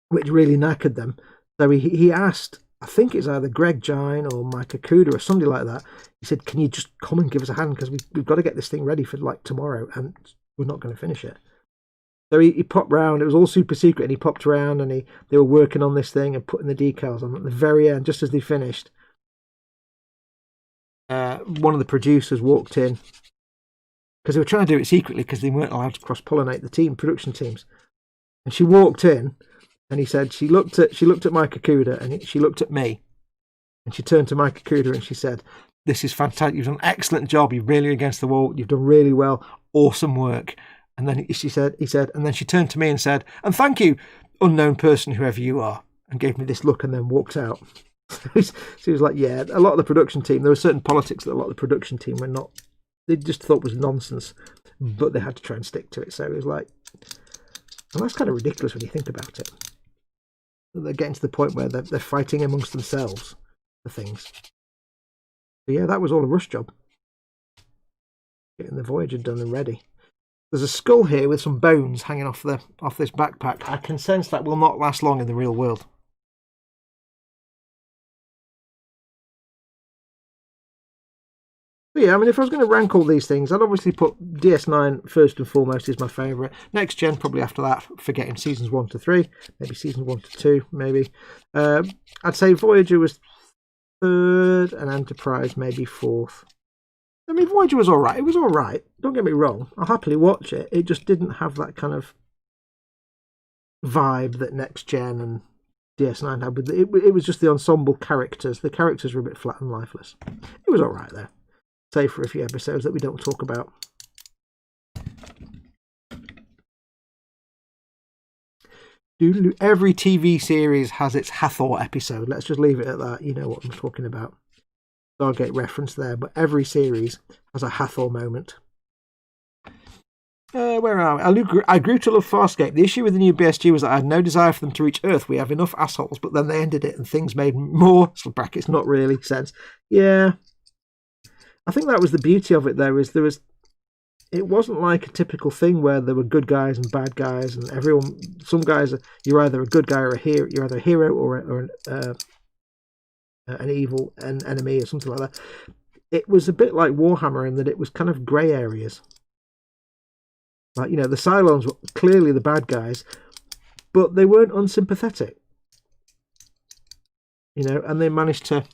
A: which really knackered them. So he asked, I think it's either Greg Gine or Mike Akuda or somebody like that. He said, "Can you just come and give us a hand, because we've got to get this thing ready for like tomorrow, and we're not going to finish it." So he popped round. It was all super secret, and he popped around, and they were working on this thing and putting the decals on. At the very end, just as they finished, one of the producers walked in, because they were trying to do it secretly because they weren't allowed to cross-pollinate the production teams. And she walked in, and he said she looked at Mike Akuda, and she looked at me, and she turned to Mike Akuda and she said, "This is fantastic. You've done an excellent job. You're really against the wall. You've done really well. Awesome work." And then he said, and then she turned to me and said, "And thank you, unknown person, whoever you are," and gave me this look and then walked out. She was like, yeah, a lot of the production team, there were certain politics that a lot of the production team were not, they just thought was nonsense, but they had to try and stick to it. So it was like, well, that's kind of ridiculous when you think about it. They're getting to the point where they're fighting amongst themselves for things. So yeah, that was all a rush job. Getting the Voyager done and ready. There's a skull here with some bones hanging off this backpack. I can sense that will not last long in the real world. But yeah, I mean, if I was going to rank all these things, I'd obviously put DS9 first and foremost is my favourite. Next Gen probably after that, forgetting seasons 1 to 3, maybe seasons 1 to 2, maybe. I'd say Voyager was third and Enterprise maybe fourth. I mean, Voyager was alright. It was alright. Don't get me wrong. I'll happily watch it. It just didn't have that kind of vibe that Next Gen and DS9 had. It was just the ensemble characters. The characters were a bit flat and lifeless. It was alright there. Save for a few episodes that we don't talk about. Every TV series has its Hathor episode. Let's just leave it at that. You know what I'm talking about. Stargate reference there, but every series has a Hathor moment. Where are we? I grew to love Farscape. The issue with the new BST was that I had no desire for them to reach Earth. We have enough assholes, but then they ended it and things made more, brackets, not really, sense. Yeah. I think that was the beauty of it, though, is it wasn't like a typical thing where there were good guys and bad guys and everyone, some guys, you're either a good guy or a hero, you're either a hero or an evil enemy or something like that. It was a bit like Warhammer in that it was kind of grey areas. Like, you know, the Cylons were clearly the bad guys, but they weren't unsympathetic. You know, and they managed to...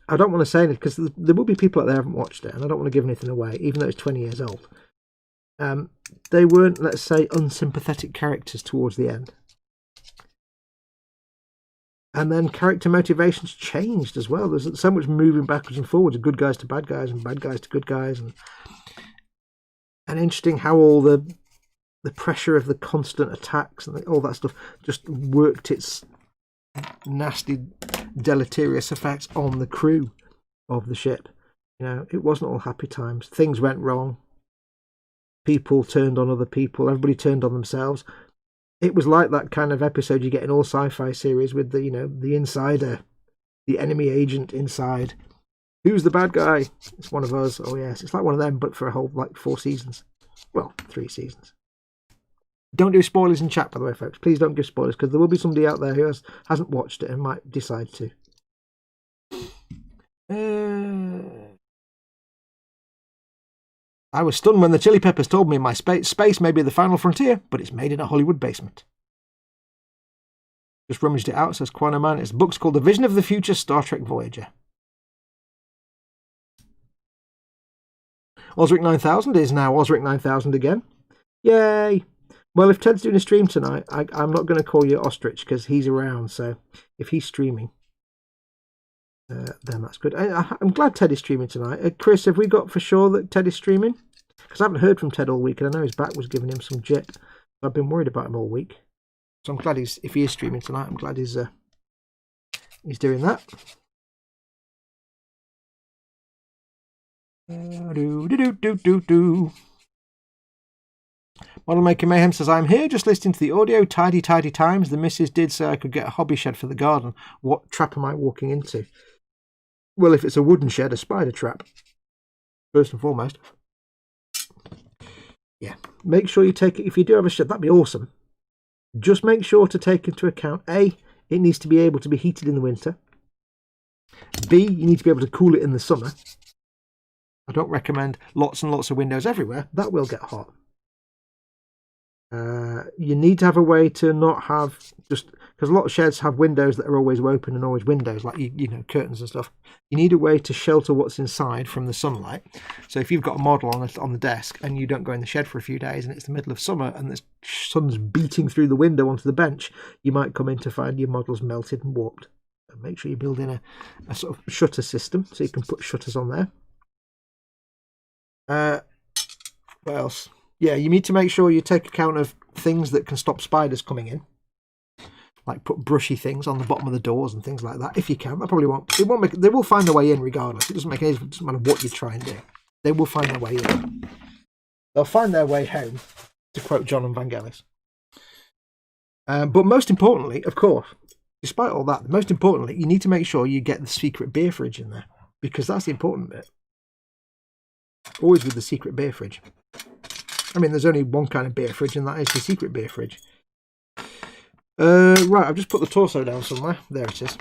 A: I don't want to say anything because there will be people out there who haven't watched it, and I don't want to give anything away, even though it's 20 years old. They weren't, let's say, unsympathetic characters towards the end. And then character motivations changed as well. There's so much moving backwards and forwards, good guys to bad guys and bad guys to good guys. And interesting how all the pressure of the constant attacks and all that stuff just worked its nasty, deleterious effects on the crew of the ship. You know, it wasn't all happy times. Things went wrong. People turned on other people. Everybody turned on themselves. It was like that kind of episode you get in all sci-fi series with the, you know, the insider, the enemy agent inside. Who's the bad guy? It's one of us. Oh yes, it's like one of them, but for a whole 4 seasons. Well, 3 seasons. Don't do spoilers in chat, by the way, folks. Please don't give spoilers, because there will be somebody out there who hasn't watched it and might decide to. I was stunned when the Chili Peppers told me my space may be the final frontier, but it's made in a Hollywood basement. Just rummaged it out, says Quano Man. It's book's called The Vision of the Future, Star Trek Voyager. Osric 9000 is now Osric 9000 again. Yay! Well, if Ted's doing a stream tonight, I'm not going to call you Ostrich because he's around, so if he's streaming, then that's good. I'm glad Ted is streaming tonight. Chris, have we got for sure that Ted is streaming? Because I haven't heard from Ted all week, and I know his back was giving him some jit. I've been worried about him all week. So I'm glad if he is streaming tonight, I'm glad he's doing that. Model Maker Mayhem says, I'm here just listening to the audio. Tidy times. The missus did say I could get a hobby shed for the garden. What trap am I walking into? Well, if it's a wooden shed, a spider trap. First and foremost. Yeah. Make sure you take it. If you do have a shed, that'd be awesome. Just make sure to take into account, A, it needs to be able to be heated in the winter. B, you need to be able to cool it in the summer. I don't recommend lots and lots of windows everywhere. That will get hot. You need to have a way to not have just, because a lot of sheds have windows that are always open and always windows, like you know, curtains and stuff. You need a way to shelter what's inside from the sunlight. So if you've got a model on the desk and you don't go in the shed for a few days and it's the middle of summer and the sun's beating through the window onto the bench, you might come in to find your model's melted and warped. So make sure you build in a sort of shutter system so you can put shutters on there. What else? Yeah, you need to make sure you take account of things that can stop spiders coming in. Like put brushy things on the bottom of the doors and things like that, if you can. They probably won't. They will find their way in regardless. It doesn't make any difference. It doesn't matter what you try and do. They will find their way in. They'll find their way home, to quote John and Vangelis. But most importantly, of course, despite all that, most importantly, you need to make sure you get the secret beer fridge in there, because that's the important bit. Always with the secret beer fridge. I mean, there's only one kind of beer fridge, and that is the secret beer fridge. Right, I've just put the torso down somewhere. There it is.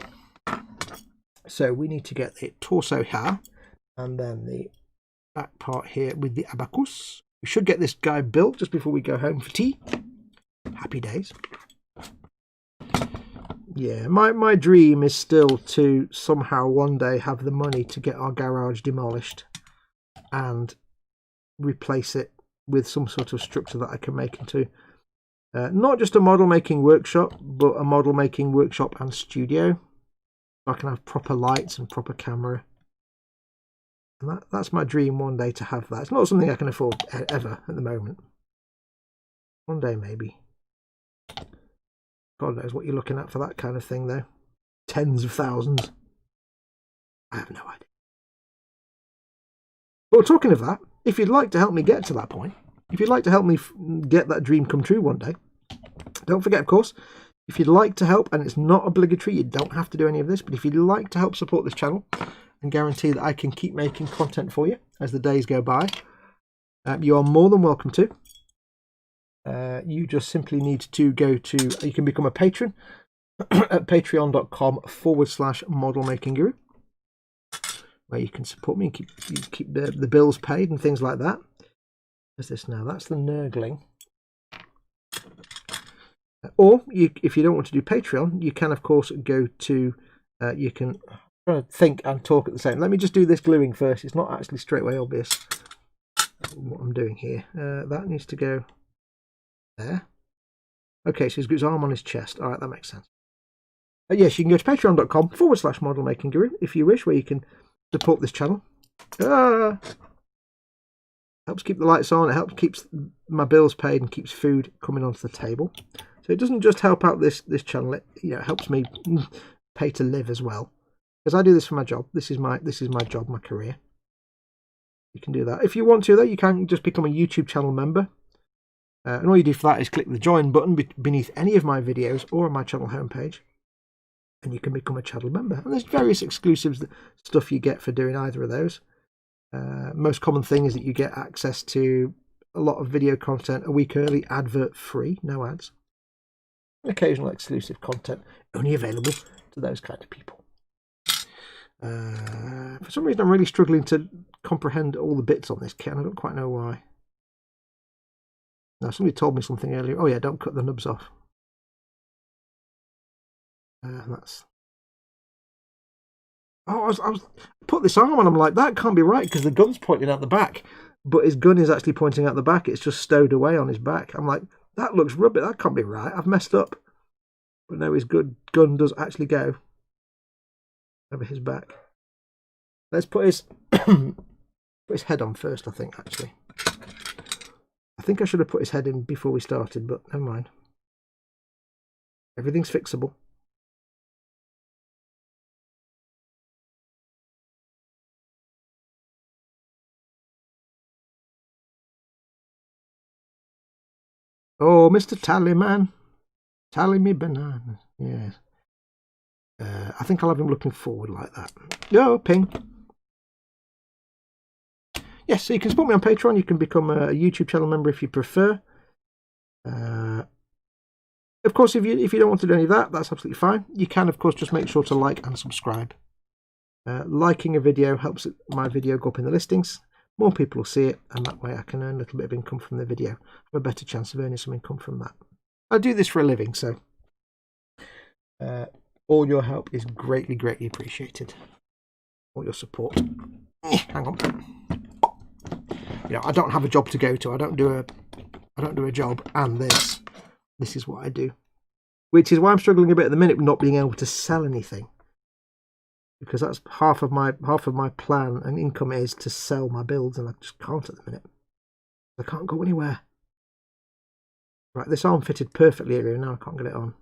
A: So we need to get the torso here, and then the back part here with the abacus. We should get this guy built just before we go home for tea. Happy days. Yeah, my dream is still to somehow one day have the money to get our garage demolished and replace it with some sort of structure that I can make into not just a model making workshop, but a model making workshop and studio. I can have proper lights and proper camera. And that's my dream one day, to have that. It's not something I can afford ever at the moment. One day maybe. God knows what you're looking at for that kind of thing though. Tens of thousands. I have no idea. But talking of that, if you'd like to help me get to that point, if you'd like to help me get that dream come true one day, don't forget, of course, if you'd like to help, and it's not obligatory, you don't have to do any of this, but if you'd like to help support this channel and guarantee that I can keep making content for you as the days go by, you are more than welcome to. You just simply need to go to, you can become a patron at patreon.com/modelmakingguru, where you can support me and keep the bills paid and things like that. What's this now? That's the Nurgling. Or if you don't want to do Patreon, you can of course go to you can try to think and talk at the same. Let me just do this gluing first. It's not actually straight away obvious what I'm doing here. That needs to go there. Okay, so he's got his arm on his chest. All right, that makes sense. Yes, you can go to patreon.com/modelmakingguru if you wish, where you can support this channel. Helps keep the lights on. It helps keeps my bills paid and keeps food coming onto the table. So it doesn't just help out this channel. It helps me pay to live as well, because I do this for my job. This is my job, my career. You can do that if you want to, though. You can just become a YouTube channel member, and all you do for that is click the join button beneath any of my videos or on my channel homepage, and you can become a channel member. And there's various exclusive stuff you get for doing either of those. Most common thing is that you get access to a lot of video content a week early, advert free, no ads. Occasional exclusive content only available to those kind of people. For some reason I'm really struggling to comprehend all the bits on this kit, and I don't quite know why. Now somebody told me something earlier. Oh yeah, don't cut the nubs off. That's... Oh, I was put this arm on. I'm like, that can't be right, because the gun's pointing out the back, but his gun is actually pointing out the back. It's just stowed away on his back. I'm like, that looks rubbish. That can't be right. I've messed up. But no, his gun does actually go over his back. Let's put his put his head on first. I think actually. I think I should have put his head in before we started, but never mind. Everything's fixable. Oh, Mr. Tallyman. Tally me bananas. Yes. I think I'll have him looking forward like that. Yo, ping. Yes, so you can support me on Patreon. You can become a YouTube channel member if you prefer. Of course, if you don't want to do any of that, that's absolutely fine. You can, of course, just make sure to like and subscribe. Liking a video helps my video go up in the listings. More people will see it, and that way I can earn a little bit of income from the video. I have a better chance of earning some income from that. I do this for a living, so all your help is greatly, greatly appreciated. All your support. Hang on. You know, I don't have a job to go to. I don't do a job, and this is what I do. Which is why I'm struggling a bit at the minute with not being able to sell anything. Because that's half of my plan and income is to sell my builds, and I just can't at the minute. I can't go anywhere. Right, this arm fitted perfectly here, now I can't get it on.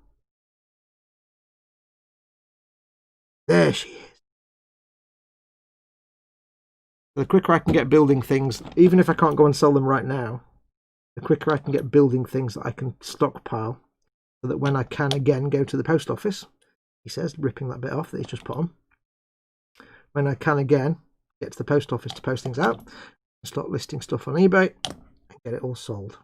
A: There she is. The quicker I can get building things, even if I can't go and sell them right now, the quicker I can get building things that I can stockpile, so that when I can again go to the post office, he says, ripping that bit off that he's just put on, when I can again get to the post office to post things out, start listing stuff on eBay, and get it all sold.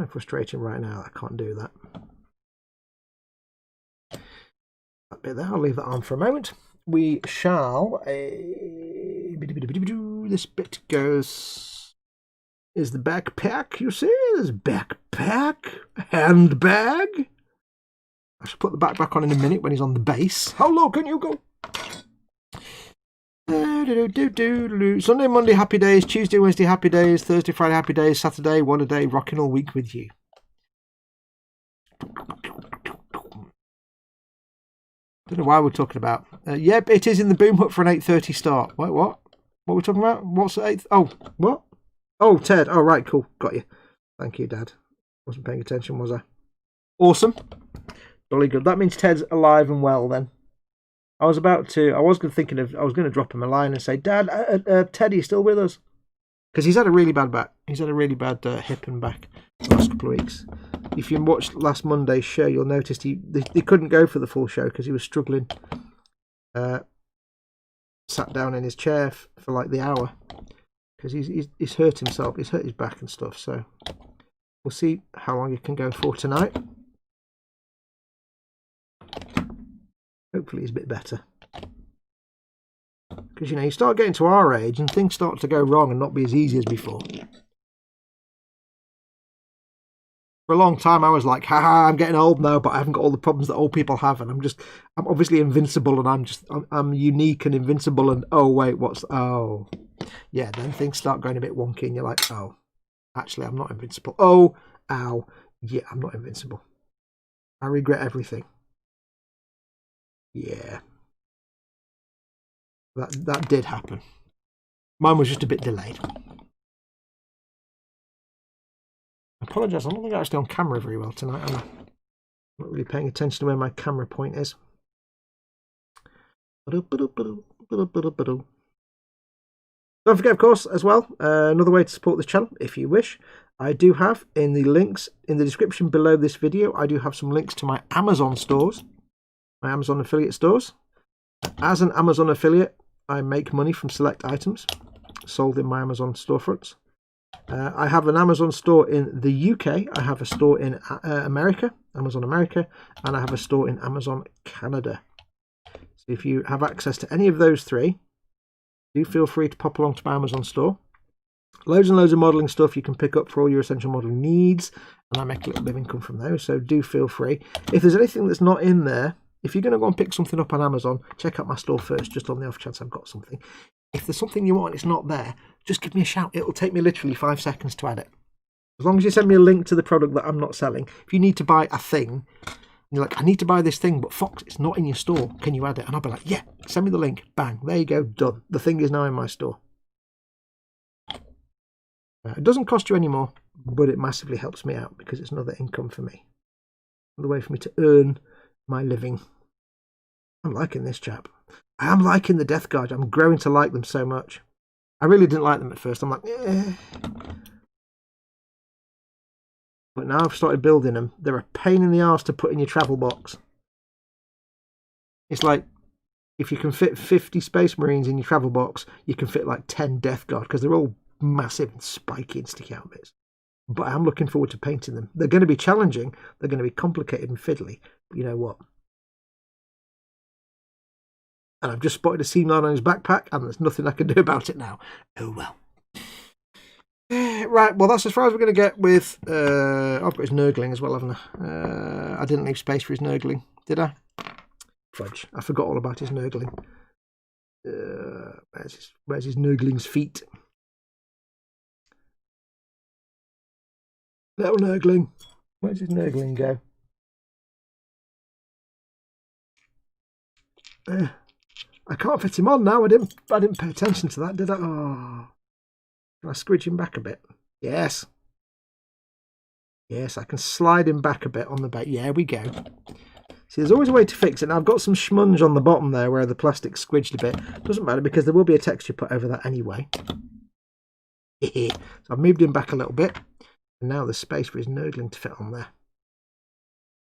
A: I'm frustrating right now, I can't do that. That bit there, I'll leave that on for a moment. We shall, this bit goes, is the backpack, you see? There's backpack, handbag. I shall put the backpack on in a minute when he's on the base. How low can you go? Sunday, Monday, happy days. Tuesday, Wednesday, happy days. Thursday, Friday, happy days. Saturday, what a day. Rocking all week with you. Don't know why we're talking about. Yep, it is in the boom hut for an 8:30 start. Wait, what? What are we talking about? What's the 8th? Oh, what? Oh, Ted. Oh, right, cool. Got you. Thank you, Dad. Wasn't paying attention, was I? Awesome. Jolly good. That means Ted's alive and well then. I was going to drop him a line and say, Dad, Ted, are you still with us? Because he's had a really bad back. He's had a really bad hip and back the last couple of weeks. If you watched last Monday's show, you'll notice he couldn't go for the full show because he was struggling. Sat down in his chair for like the hour because he's hurt himself. He's hurt his back and stuff. So we'll see how long he can go for tonight. Hopefully he's a bit better. Because, you know, you start getting to our age and things start to go wrong and not be as easy as before. For a long time I was like, haha, I'm getting old now, but I haven't got all the problems that old people have, and I'm obviously invincible, and I'm unique and invincible, and oh wait, yeah, then things start going a bit wonky and you're like, oh, actually I'm not invincible. Oh, ow, yeah, I'm not invincible. I regret everything. Yeah. That did happen. Mine was just a bit delayed. I apologise, I don't think I'm actually on camera very well tonight, am I? I'm not really paying attention to where my camera point is. Don't forget, of course, as well, another way to support this channel, if you wish, I do have in the links in the description below this video, I do have some links to my Amazon stores, my Amazon affiliate stores. As an Amazon affiliate, I make money from select items sold in my Amazon storefronts. I have an Amazon store in the UK, I have a store in America, Amazon America, and I have a store in Amazon Canada. So if you have access to any of those three, do feel free to pop along to my Amazon store. Loads and loads of modelling stuff you can pick up for all your essential modelling needs, and I make a little bit of income from those, so do feel free. If there's anything that's not in there, if you're going to go and pick something up on Amazon, check out my store first, just on the off chance I've got something. If there's something you want and it's not there, just give me a shout. It'll take me literally 5 seconds to add it. As long as you send me a link to the product that I'm not selling. If you need to buy a thing, and you're like, I need to buy this thing, but Fox, it's not in your store. Can you add it? And I'll be like, yeah, send me the link. Bang, there you go, done. The thing is now in my store. It doesn't cost you any more, but it massively helps me out because it's another income for me. Another way for me to earn my living. I'm liking this chap. I am liking the Death Guard. I'm growing to like them so much. I really didn't like them at first. I'm like, eh. But now I've started building them. They're a pain in the arse to put in your travel box. It's like, if you can fit 50 Space Marines in your travel box, you can fit like 10 Death Guard, because they're all massive and spiky and sticky out bits. But I'm looking forward to painting them. They're going to be challenging. They're going to be complicated and fiddly. But you know what? And I've just spotted a seam line on his backpack, and there's nothing I can do about it now. Oh well. Right, well, that's as far as we're going to get with... I've got his Nurgling as well, haven't I? I didn't leave space for his Nurgling, did I? Fudge. I forgot all about his Nurgling. Where's his Nurgling's feet? Little Nurgling. Where's his Nurgling go? I can't fit him on now. I didn't pay attention to that, did I? Oh. Can I squidge him back a bit? Yes. Yes, I can slide him back a bit on the back. Yeah, we go. See, there's always a way to fix it. Now, I've got some schmunge on the bottom there where the plastic's squidged a bit. Doesn't matter, because there will be a texture put over that anyway. So I've moved him back a little bit. And now there's space for his Nurgling to fit on there.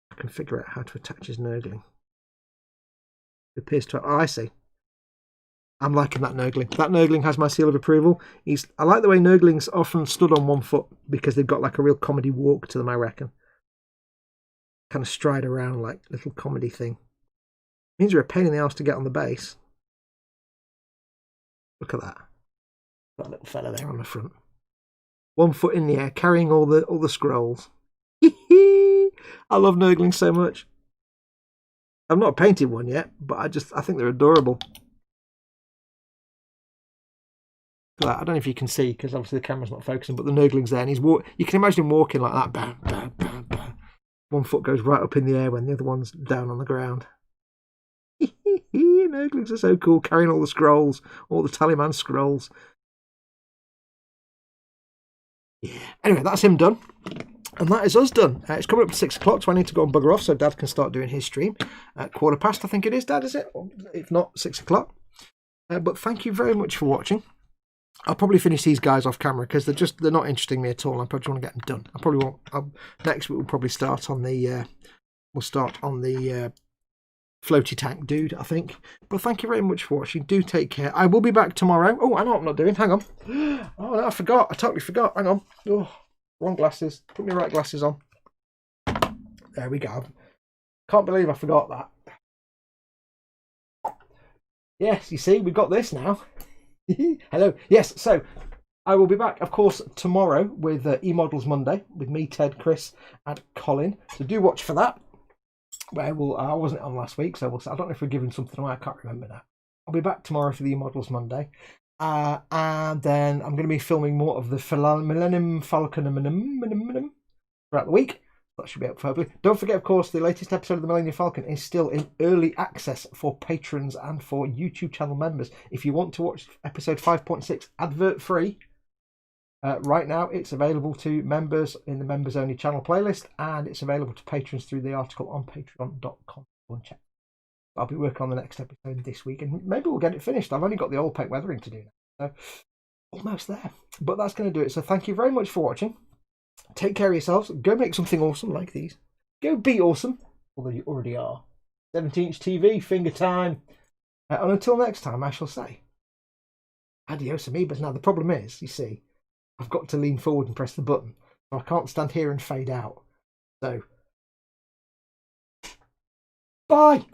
A: I can figure out how to attach his Nurgling. It appears to... Oh, I see. I'm liking that Nurgling. That Nurgling has my seal of approval. I like the way Nurglings often stood on one foot, because they've got like a real comedy walk to them, I reckon. Kind of stride around like a little comedy thing. Means you're a pain in the arse to get on the base. Look at that. That little fella there on the front. 1 foot in the air, carrying all the scrolls. I love Nurglings so much. I've not painted one yet, but I think they're adorable. I don't know if you can see, because obviously the camera's not focusing, but the Nurgling's there, and you can imagine him walking like that. Bam, bam, bam, bam. 1 foot goes right up in the air when the other one's down on the ground. Nurglings are so cool, carrying all the scrolls, all the Taliban scrolls. Yeah. Anyway, that's him done. And that is us done. It's coming up to 6 o'clock, so I need to go and bugger off so Dad can start doing his stream. At 1:15, I think it is, Dad, is it? Or if not, 6 o'clock. But thank you very much for watching. I'll probably finish these guys off camera, because they're not interesting me at all. I probably want to get them done. I probably won't. Next week we'll probably start on the floaty tank dude, I think. But thank you very much for watching. Do take care. I will be back tomorrow. Oh, I know what I'm not doing. Hang on. Oh no, I forgot. I totally forgot. Hang on. Oh, wrong glasses. Put my right glasses on. There we go. Can't believe I forgot that. Yes, you see, we've got this now. Hello. Yes, so I will be back, of course, tomorrow with eModels Monday with me, Ted, Chris, and Colin. So do watch for that. Where I wasn't on last week, so I don't know if we're giving something away. I can't remember now. I'll be back tomorrow for the eModels Monday, and then I'm going to be filming more of the Millennium Falcon throughout the week. That should be up hopefully. Don't forget, of course, the latest episode of the Millennium Falcon is still in early access for patrons and for YouTube channel members. If you want to watch episode 5.6 advert free, right now it's available to members in the members only channel playlist, and it's available to patrons through the article on patreon.com. I'll be working on the next episode this week, and maybe we'll get it finished. I've only got the oil paint weathering to do now, so almost there. But that's going to do it. So thank you very much for watching. Take care of yourselves. Go make something awesome like these. Go be awesome, although you already are. 17-inch TV, finger time. And until next time, I shall say adios amoebas. Now, the problem is, you see, I've got to lean forward and press the button, so I can't stand here and fade out. So, bye!